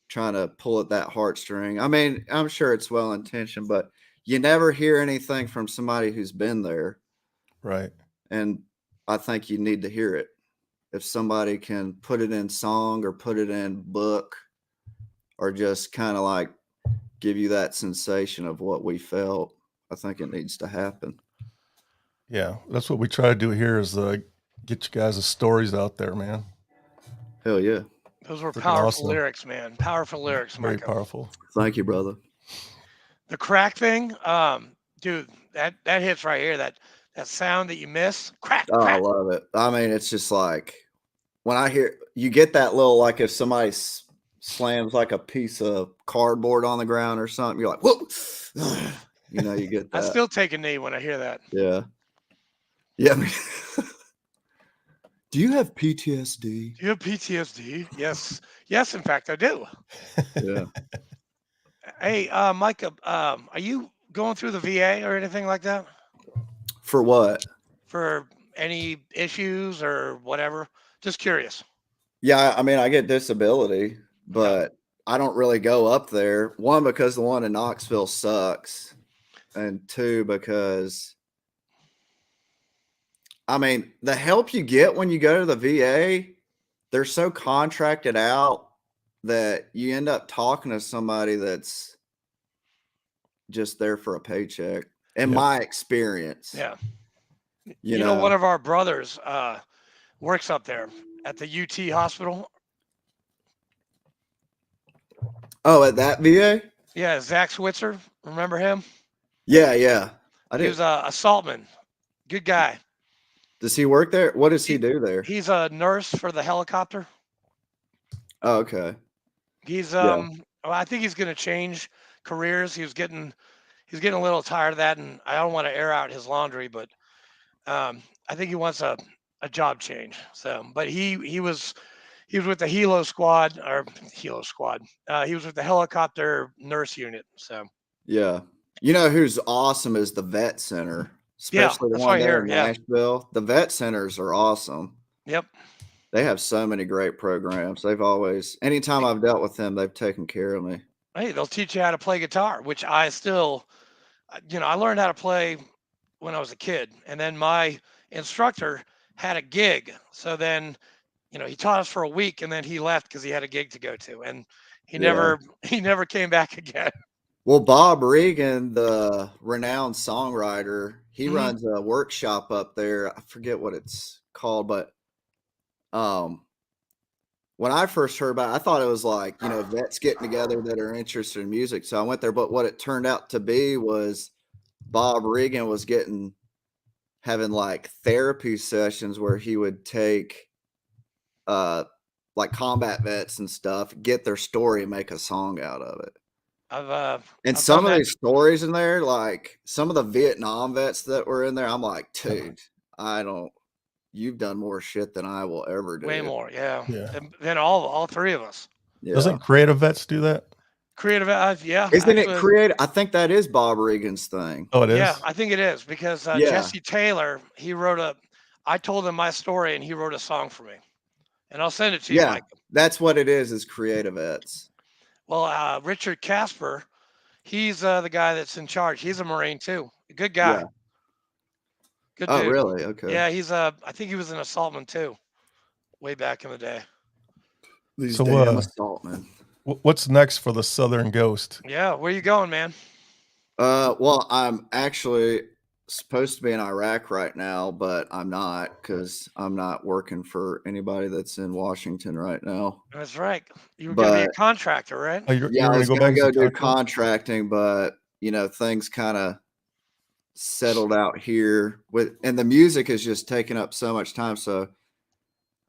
trying to pull at that heartstring. I mean, I'm sure it's well intentioned, but you never hear anything from somebody who's been there. Right. And I think you need to hear it. If somebody can put it in song or put it in book or just kind of like give you that sensation of what we felt, I think it needs to happen. Yeah, that's what we try to do here is Get you guys' stories out there, man. Hell yeah. Those were Freaking powerful awesome. lyrics, man. Powerful lyrics, Very Micah. powerful. Thank you, brother. The crack thing, dude, that hits right here. That sound that you miss, crack, Oh, I crack. love it. I mean, it's just like when I hear you get that little, like if somebody slams like a piece of cardboard on the ground or something, you're like, whoa, you know, you get that. I still take a knee when I hear that. Yeah. Yeah. Do you have PTSD? Do you have PTSD? Yes. Yes, in fact, I do. Yeah. Hey, Micah, are you going through the VA or anything like that? For what? For any issues or whatever? Just curious. Yeah, I mean, I get disability, but I don't really go up there. One, because the one in Knoxville sucks. And two, because I mean, the help you get when you go to the VA, they're so contracted out that you end up talking to somebody that's just there for a paycheck. In my experience. Yeah. You know, know, one of our brothers works up there at the UT hospital. Oh, at that VA? Yeah, Zach Switzer. Remember him? Yeah, yeah. He was a saltman. Good guy. Does he work there? What does he do there? He's a nurse for the helicopter. Oh, okay. He's well, I think he's gonna change careers. He's getting a little tired of that, and I don't want to air out his laundry, but I think he wants a job change. So, but he was with the Helo squad. He was with the helicopter nurse unit. So yeah. You know who's awesome is the vet center, especially the that's one right there here. in Nashville. The vet centers are awesome. Yep. They have so many great programs. They've always, anytime I've dealt with them, they've taken care of me. Hey, they'll teach you how to play guitar, which I still, I learned how to play when I was a kid, and then my instructor had a gig. So then, he taught us for a week, and then he left because he had a gig to go to, and he never came back again. Well, Bob Regan, the renowned songwriter, he runs a workshop up there. I forget what it's called, but when I first heard about it, I thought it was like, vets getting together that are interested in music. So I went there, but what it turned out to be was Bob Regan was having like therapy sessions where he would take like combat vets and stuff, get their story and make a song out of it. And some of these stories in there, like some of the Vietnam vets that were in there, I'm like, dude, you've done more shit than I will ever do. Way more, yeah. Than all three of us. Yeah. Doesn't Creative Vets do that? Creative, yeah. Isn't it Creative? I think that is Bob Regan's thing. Oh, it is? Yeah, I think it is because Jesse Taylor, I told him my story and he wrote a song for me. And I'll send it to you, Mike. That's what it is Creative Vets. Well, Richard Casper, he's the guy that's in charge. He's a Marine too. Good guy. Yeah. Good dude. Oh, really? Okay. Yeah, I think he was an assaultman too, way back in the day. These damn assaultmen. What's next for the Southern Ghost? Yeah, where you going, man? Well, I'm actually supposed to be in Iraq right now, but I'm not because I'm not working for anybody that's in Washington right now. That's right. You were going to be a contractor, right? Oh, you're I was going to go do contracting, but things kind of settled out here and the music is just taking up so much time. So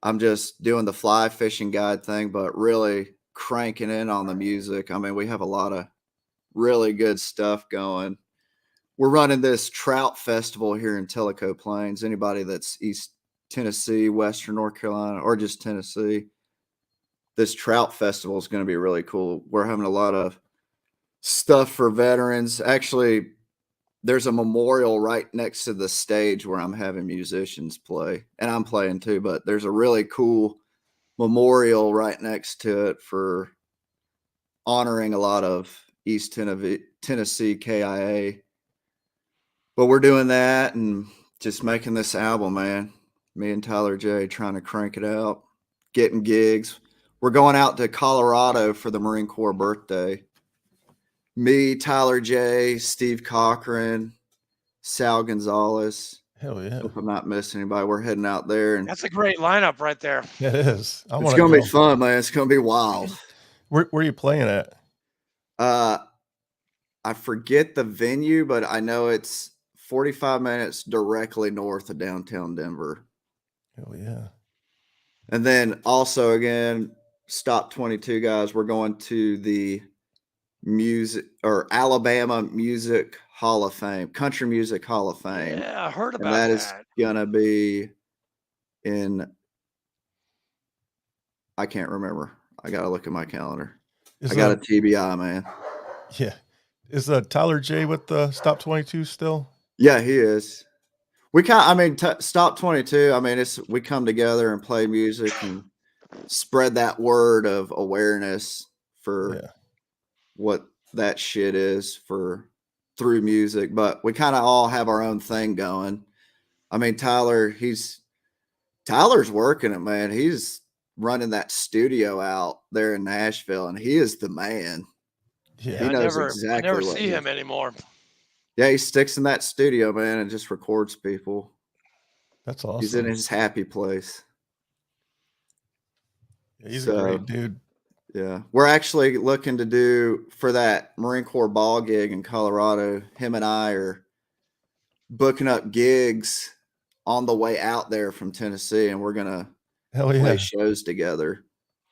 I'm just doing the fly fishing guide thing, but really cranking in on the music. I mean, we have a lot of really good stuff going. We're running this trout festival here in Tellico Plains. Anybody that's East Tennessee, Western North Carolina, or just Tennessee, this trout festival is going to be really cool. We're having a lot of stuff for veterans. Actually, there's a memorial right next to the stage where I'm having musicians play, and I'm playing too, but there's a really cool memorial right next to it for honoring a lot of East Tennessee KIA. But we're doing that and just making this album, man. Me and Tyler J trying to crank it out, getting gigs. We're going out to Colorado for the Marine Corps birthday. Me, Tyler J, Steve Cochran, Sal Gonzalez. Hell yeah. If I'm not missing anybody, we're heading out there, and That's a great lineup right there. It is. I it's want gonna to be fun, man. It's gonna be wild. Where are you playing at? I forget the venue, but I know it's 45 minutes directly north of downtown Denver. Hell yeah. And then also again, Stop 22 guys, we're going to the music or Alabama Music Hall of Fame, Country Music Hall of Fame. Yeah, I heard And about that that. is gonna be in, I can't remember. I gotta look at my calendar. I got a TBI, man. Yeah. Is Tyler J with the Stop 22 still? Yeah, he is. We Stop 22. I mean, we come together and play music and spread that word of awareness for what that shit is through music. But we kind of all have our own thing going. I mean, Tyler's working it, man. He's running that studio out there in Nashville, and he is the man. Yeah, he knows exactly. I never see him anymore. Yeah, he sticks in that studio, man, and just records people. That's awesome. He's in his happy place. Yeah, he's a great dude. Yeah. We're actually looking to do for that Marine Corps ball gig in Colorado. Him and I are booking up gigs on the way out there from Tennessee, and we're gonna play shows together.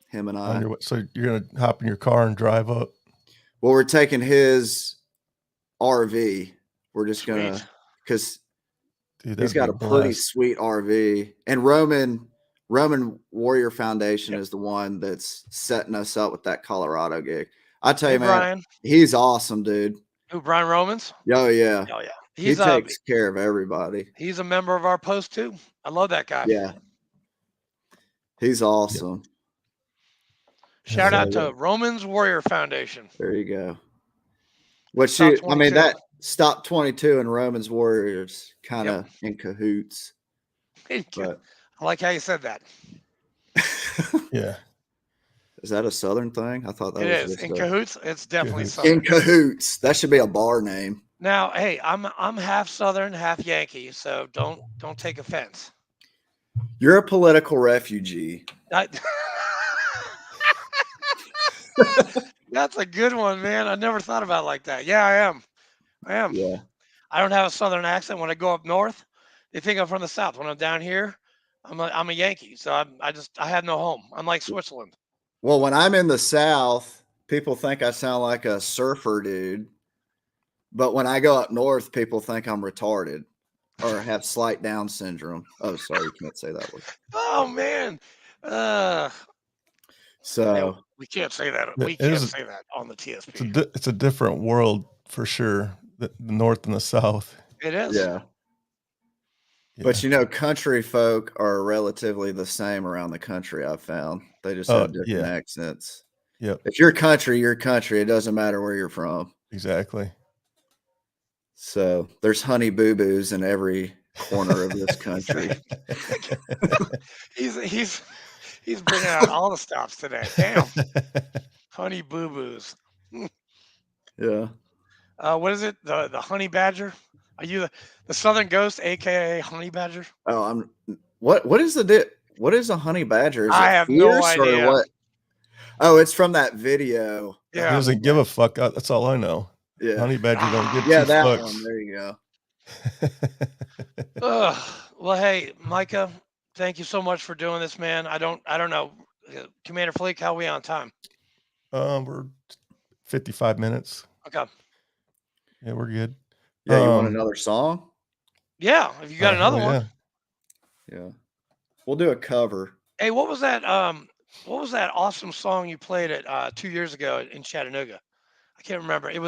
Him and I. So you're gonna hop in your car and drive up? Well, we're taking his RV. We're just gonna, because he's got a pretty sweet RV. And Roman Warrior Foundation is the one that's setting us up with that Colorado gig. I tell you, man, Brian. He's awesome, dude. Who, Brian Romans? Oh yeah. Oh yeah. He takes care of everybody. He's a member of our post too. I love that guy. Yeah. He's awesome. Shout out to Romans Warrior Foundation. There you go. That Stop 22 and Romans Warriors kind of in cahoots. But, I like how you said that. Yeah. Is that a Southern thing? I thought that was in cahoots. It's definitely Southern. In cahoots. That should be a bar name. Now, hey, I'm half Southern, half Yankee, so don't take offense. You're a political refugee. That's a good one, man. I never thought about it like that. Yeah, I am. Yeah. I don't have a Southern accent. When I go up north, they think I'm from the South. When I'm down here, I'm a Yankee. So I have no home. I'm like Switzerland. Well, when I'm in the South, people think I sound like a surfer dude. But when I go up north, people think I'm retarded or have slight Down syndrome. Oh, sorry, you can't say that word. Oh man. So we can't say that. We can't say that on the TSP. It's a different world for sure. The North and the South. It is. Yeah. But country folk are relatively the same around the country. I've found they just have different accents. Yep. If you're country, you're country. It doesn't matter where you're from. Exactly. So there's honey boo boos in every corner of this country. He's bringing out all the stops today. Damn. Honey boo boos. Yeah. What is it? The honey badger? Are you the Southern Ghost, aka honey badger? Oh, what is a honey badger? Is I it have no fierce or idea. what? Oh, it's from that video. Yeah. He doesn't give a fuck. That's all I know. Yeah. Honey badger don't give Yeah, two that fucks. one. There you go. Well, hey, Micah, thank you so much for doing this, man. I don't know. Commander Fleek, how are we on time? We're 55 minutes. Okay. Yeah, we're good. Yeah, you want another song? Yeah, if you got another one. Yeah. We'll do a cover. Hey, what was that awesome song you played at 2 years ago in Chattanooga? I can't remember. It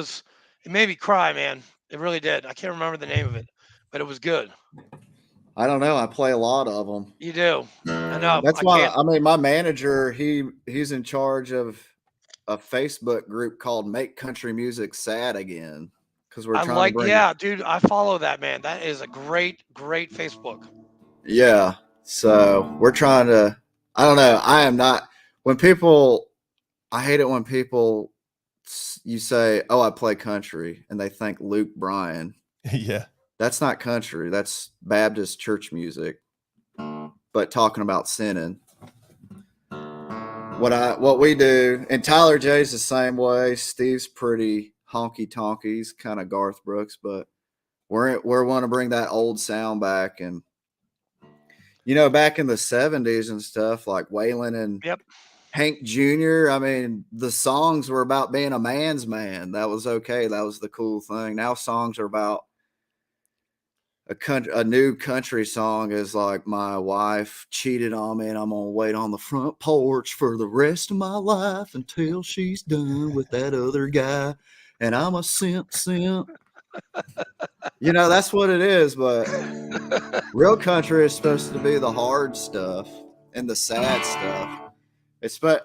made me cry, man. It really did. I can't remember the name of it, but it was good. I don't know. I play a lot of them. You do. I know. That's why my manager, he's in charge of a Facebook group called Make Country Music Sad Again. Because we're trying to bring dude, I follow that, man. That is a great Facebook. Yeah. So we're trying to, I don't know. I am not, I hate it when people, you say, oh, I play country, and they think Luke Bryan. Yeah. That's not country. That's Baptist church music. But talking about sinning. What we do, and Tyler J's the same way. Steve's pretty honky tonky. He's kind of Garth Brooks, but we're want to bring that old sound back. And back in the 70s and stuff, like Waylon and Hank Jr. I mean, the songs were about being a man's man. That was okay. That was the cool thing. Now songs are about a new country song is like, my wife cheated on me and I'm gonna wait on the front porch for the rest of my life until she's done with that other guy, and I'm a simp. That's what it is. But real country is supposed to be the hard stuff and the sad stuff.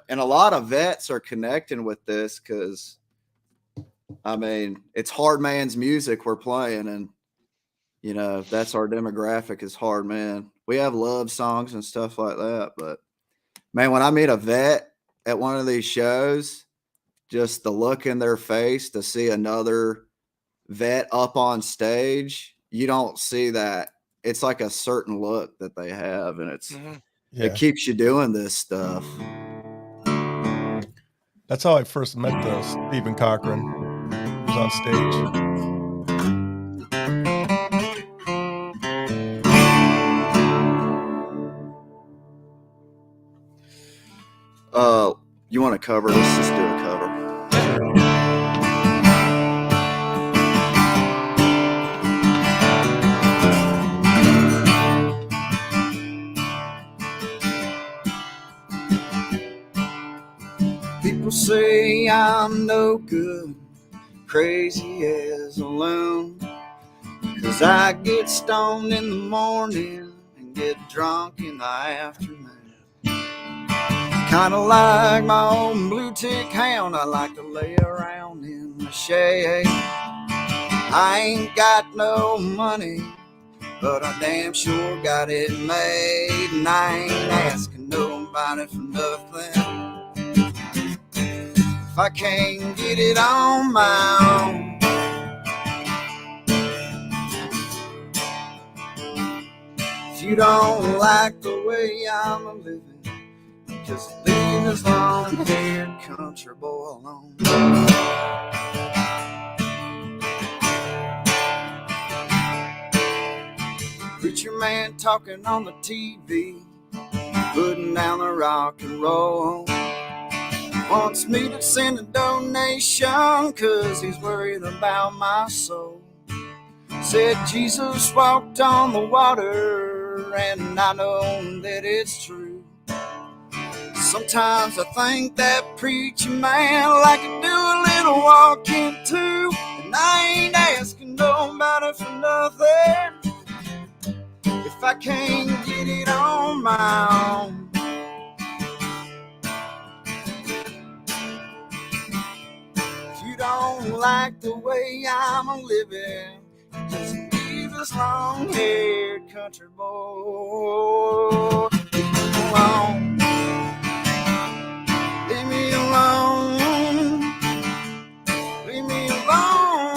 And a lot of vets are connecting with this because I mean, it's hard man's music we're playing, and that's our demographic is hard man. We have love songs and stuff like that. But man, when I meet a vet at one of these shows, just the look in their face to see another vet up on stage, you don't see that. It's like a certain look that they have, and it keeps you doing this stuff. That's how I first met Stephen Cochran. He was on stage. You want to cover? Let's just do a cover. People say I'm no good, crazy as a loon, 'cause I get stoned in the morning and get drunk in the afternoon. Kind of like my own blue tick hound, I like to lay around in the shade. I ain't got no money, but I damn sure got it made. And I ain't asking nobody for nothing if I can't get it on my own. If you don't like the way I'm living, just leave this long-haired country boy alone. Preacher man talking on the TV, putting down the rock and roll. Wants me to send a donation 'cause he's worried about my soul. Said Jesus walked on the water, and I know that it's true. Sometimes I think that preaching man like to do a little walking too. And I ain't asking nobody for nothing if I can't get it on my own. If you don't like the way I'm living, just leave this long-haired country boy alone. Leave me alone. Leave me alone.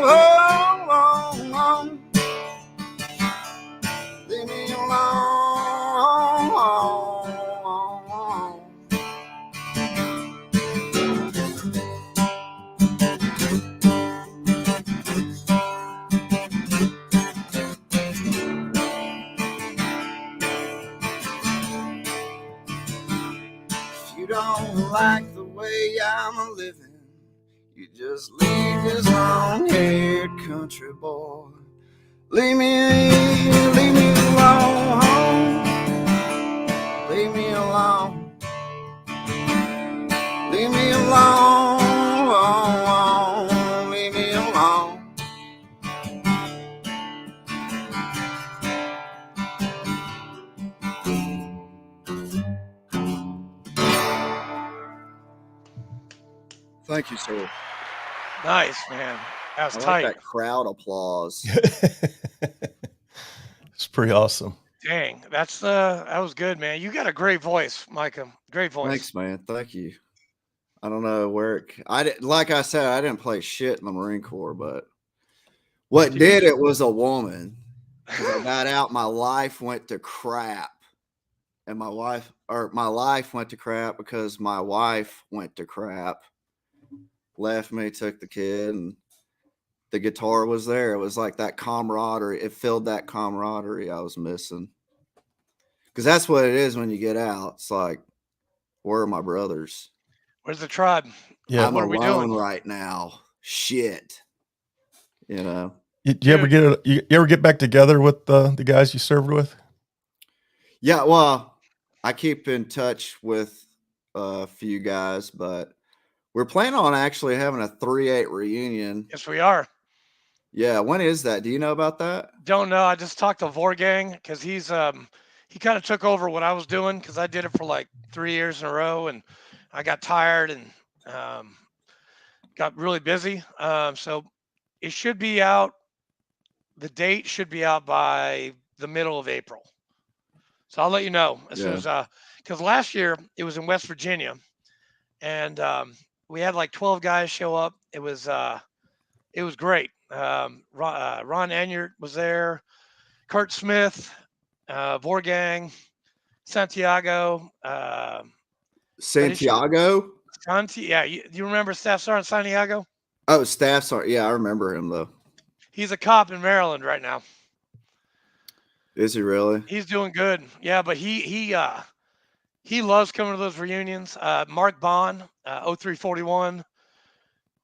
Oh. Leave me alone. You don't like the way I'm living, you just leave this long-haired country boy. Leave me alone. Leave me alone. Leave me alone. Leave me alone. Thank you, sir. Nice, man. That was I tight. like that crowd applause. It's pretty awesome. Dang, that was good, man. You got a great voice, Micah. Great voice. Thanks, man. Thank you. I don't know where like I said, I didn't play shit in the Marine Corps, but What did it was a woman. 'Cause I got out, my life went to crap. And my life went to crap because my wife went to crap. Left me, took the kid, and the guitar was there. It was like that camaraderie. It filled that camaraderie I was missing. Because that's what it is when you get out. It's like, where are my brothers? Where's the tribe? Yeah. I'm What are we alone doing? right now. Shit. You know. You ever get back together with the guys you served with? Yeah, well, I keep in touch with a few guys, but we're planning on actually having a 3-8 reunion. Yes, we are. Yeah, when is that? Do you know about that? Don't know. I just talked to Vorgang because he kind of took over what I was doing because I did it for like 3 years in a row, and I got tired and got really busy. So it should be out. The date should be out by the middle of April. So I'll let you know as soon as because last year it was in West Virginia, and we had like 12 guys show up. It was great. Ron Enyart was there, Kurt Smith, Vorgang, Santiago. Santiago? Yeah, you remember Staff Sergeant Santiago? Oh, Staff Sergeant. Yeah, I remember him though. He's a cop in Maryland right now. Is he really? He's doing good. Yeah, but he loves coming to those reunions. Mark Bond, 0341,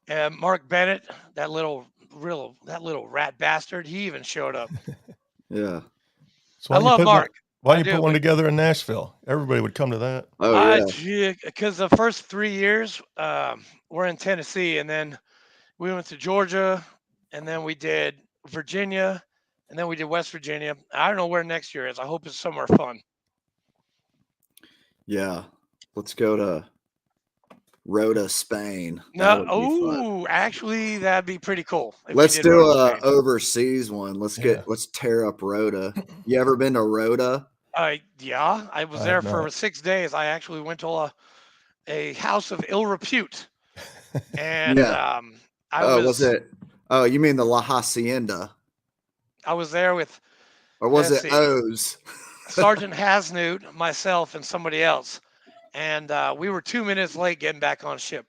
and Mark Bennett, that little rat bastard. He even showed up. Yeah. So I love Mark. Why don't you put one together in Nashville? Everybody would come to that. Oh yeah. Because the first 3 years we're in Tennessee, and then we went to Georgia, and then we did Virginia, and then we did West Virginia. I don't know where next year is. I hope it's somewhere fun. Yeah. Let's go to Rota, Spain. No, actually, that'd be pretty cool. Let's do a overseas one. Let's tear up Rota. You ever been to Rota? Yeah, I was there for 6 days. I actually went to a house of ill repute, and was it? Oh, you mean the La Hacienda? I was there with, or was it O's? Sergeant Hasnute, myself, and somebody else, and we were 2 minutes late getting back on ship.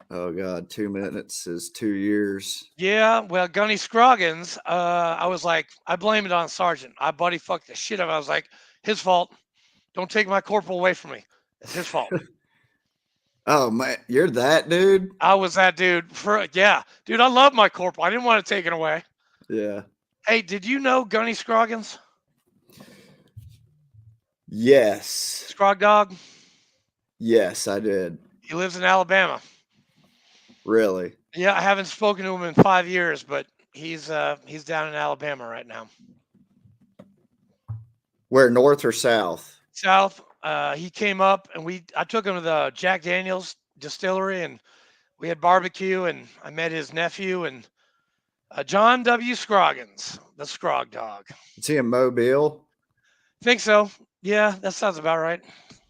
Oh God, 2 minutes is 2 years. Yeah, well, Gunny Scroggins, I was like, I blame it on Sergeant. I buddy fucked the shit out of him. I was like, his fault. Don't take my corporal away from me. It's his fault. Oh man, you're that dude? I was that dude. Dude, I love my corporal. I didn't want to take it away. Yeah. Hey, did you know Gunny Scroggins? Yes. Scrog Dog? Yes, I did. He lives in Alabama. Really? Yeah, I haven't spoken to him in 5 years, but he's down in Alabama right now. Where, north or south? South. He came up, and I took him to the Jack Daniels distillery, and we had barbecue, and I met his nephew, and John W. Scroggins, the Scrog Dog. Is he in Mobile? Think so. Yeah, that sounds about right.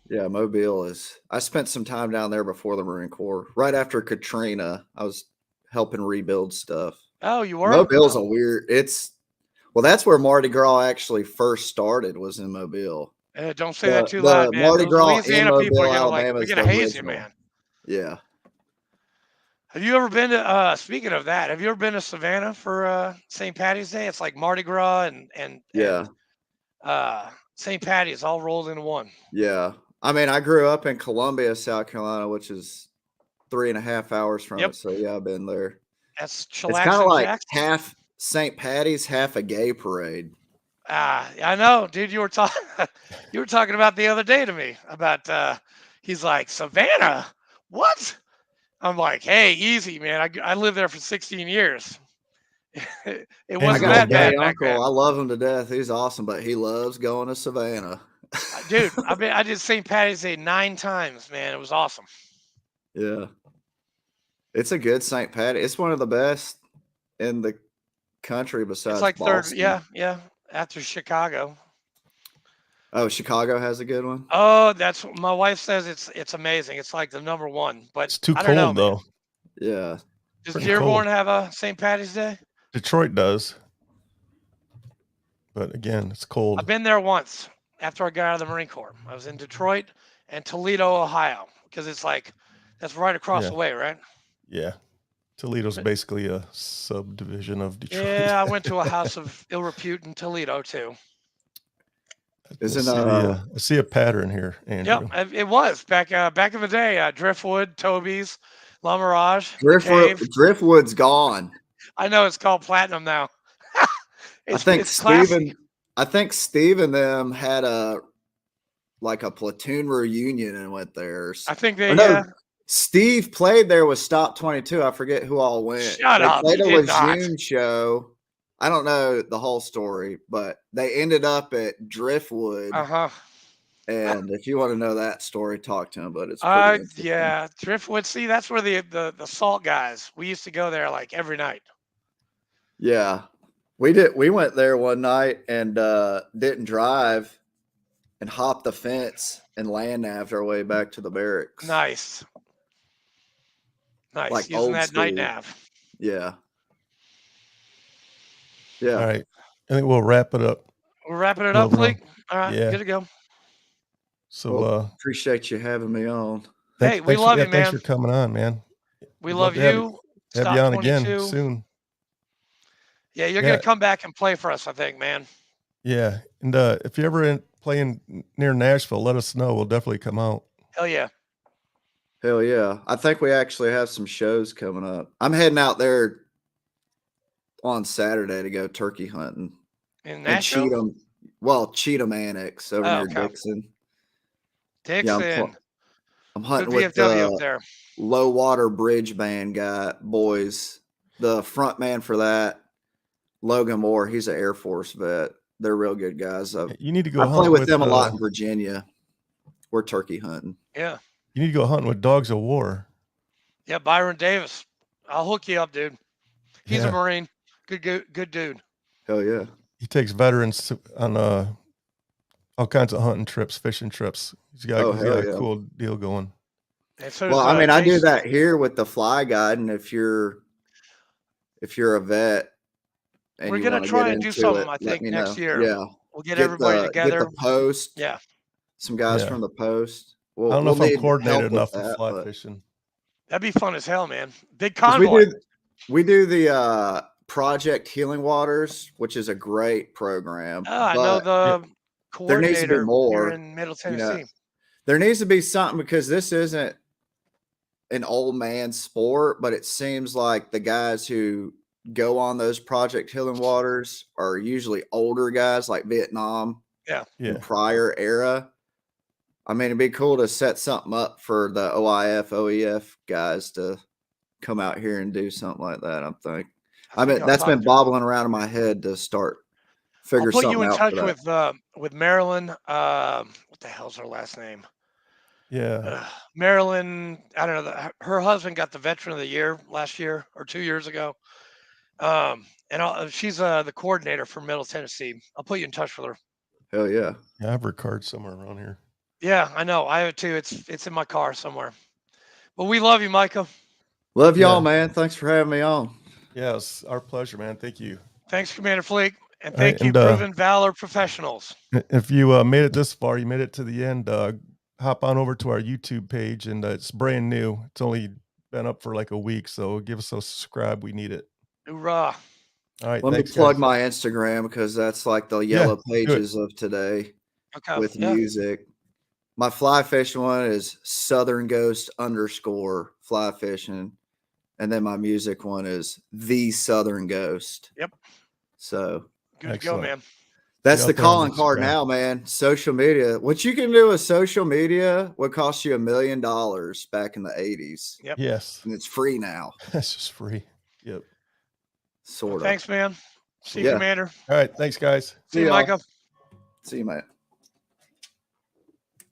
Yeah, Mobile is. I spent some time down there before the Marine Corps. Right after Katrina, I was helping rebuild stuff. Oh, you were? Mobile's a weird. That's where Mardi Gras actually first started, was in Mobile. Don't say that too loud, man. Mardi Gras Louisiana in people Mobile, are Alabama, we're gonna haze you, man. Yeah. Have you ever been to? Speaking of that, have you ever been to Savannah for St. Patty's Day? It's like Mardi Gras and St. Patty's all rolled into one. Yeah. I mean, I grew up in Columbia, South Carolina, which is 3.5 hours from it. So yeah, I've been there. That's it's kind of like half St. Patty's, half a gay parade. I know, dude. You were talking about the other day to me about. He's like, Savannah, what? I'm like, hey, easy, man. I lived there for 16 years. It wasn't that bad. Uncle, I love him to death. He's awesome, but he loves going to Savannah. Dude, I did St. Patty's Day 9 times, man. It was awesome. Yeah. It's a good St. Patty. It's one of the best in the country besides it's like Boston. third, yeah, after Chicago. Oh, Chicago has a good one? Oh, that's my wife says it's amazing. It's like the #1, but it's too cold though. Yeah. Does pretty Dearborn cold. have a St. Patty's Day? Detroit does. But again, it's cold. I've been there once after I got out of the Marine Corps. I was in Detroit and Toledo, Ohio, because it's like that's right across Yeah. the way, right? Yeah. Toledo's basically a subdivision of Detroit. Yeah, I went to a house of ill repute in Toledo too. I see a pattern here, Andrew. Yep, it was back in the day. Driftwood, Toby's, La Mirage, The Cave. Driftwood's gone. I know it's called Platinum now. I think classy. Steve and them had a platoon reunion and went there. I think they. Steve played there with Stop 22. I forget who all went. Shut they up. Played He a did not. Lejeune show. I don't know the whole story, but they ended up at Driftwood. And if you want to know that story, talk to him. But it's pretty yeah, Driftwood. See, that's where the salt guys. We used to go there like every night. Yeah, we did. We went there one night and didn't drive, and hopped the fence and land naved our way back to the barracks. Nice. Like using old that night school. nav. Yeah. Yeah. All right. I think we'll wrap it up. We're wrapping it up, Fleek. All right, Yeah. good to go. So appreciate you having me on. Hey, we love you, man. Thanks for coming on, man. We love to you. Have Stop you on 22. again soon. Yeah, you're gonna come back and play for us, I think, man. Yeah, and if you're ever playing near Nashville, let us know. We'll definitely come out. Hell yeah. Hell yeah. I think we actually have some shows coming up. I'm heading out there on Saturday to go turkey hunting. In Nashville? Cheatham Annex over near Dixon. Dixon. Yeah, I'm hunting Good with VFW the up there. Low Water Bridge Band boys. The front man for that, Logan Moore, he's an Air Force vet. They're real good guys. You need to go I play hunt with them a lot in Virginia. We're turkey hunting. Yeah. You need to go hunting with Dogs of War. Yeah, Byron Davis. I'll hook you up, dude. He's a Marine. Good dude. Hell yeah. He takes veterans on all kinds of hunting trips, fishing trips. He's got a cool deal going. Well, I mean, I do that here with the fly guide, and if you're a vet, and we're gonna try and do something. I think next year. Yeah, we'll get everybody together. Get the post. Yeah, some guys from the post. I don't know if I'm coordinated enough for fly fishing. That'd be fun as hell, man. Big convoy. We do the Project Healing Waters, which is a great program. Oh, I know the coordinator there needs to be more here in Middle Tennessee. There needs to be something because this isn't an old man sport, but it seems like the guys who go on those Project Healing Waters are usually older guys like Vietnam and prior era. I mean, it'd be cool to set something up for the OIF, OEF guys to come out here and do something like that. I mean, that's been bobbling around in my head to start figure something out. I'll put you in touch with Marilyn. What the hell's her last name? Yeah. Marilyn, I don't know. Her husband got the Veteran of the Year last year or 2 years ago. And she's the coordinator for Middle Tennessee. I'll put you in touch with her. Hell yeah. Yeah, I have her card somewhere around here. Yeah, I know. I have it too. It's in my car somewhere. But we love you, Micah. Love y'all, man. Thanks for having me on. Yes, our pleasure, man. Thank you. Thanks, Commander Fleek. And thank you, Proven Valor Professionals. If you made it this far, you made it to the end, hop on over to our YouTube page, and it's brand new. It's only been up for like a week, so give us a subscribe. We need it. Hoorah. All right. Let me plug my Instagram because that's like the yellow pages of today with music. My fly fishing one is Southern Ghost _ fly fishing. And then my music one is The Southern Ghost. Yep. So good to go, man. That's the calling card now, man. Social media. What you can do with social media would cost you $1 million back in the 80s. Yep. Yes. And it's free now. That's just free. Yep. Sort of. Thanks, man. See you, Commander. All right. Thanks, guys. See you, Micah. See you, mate.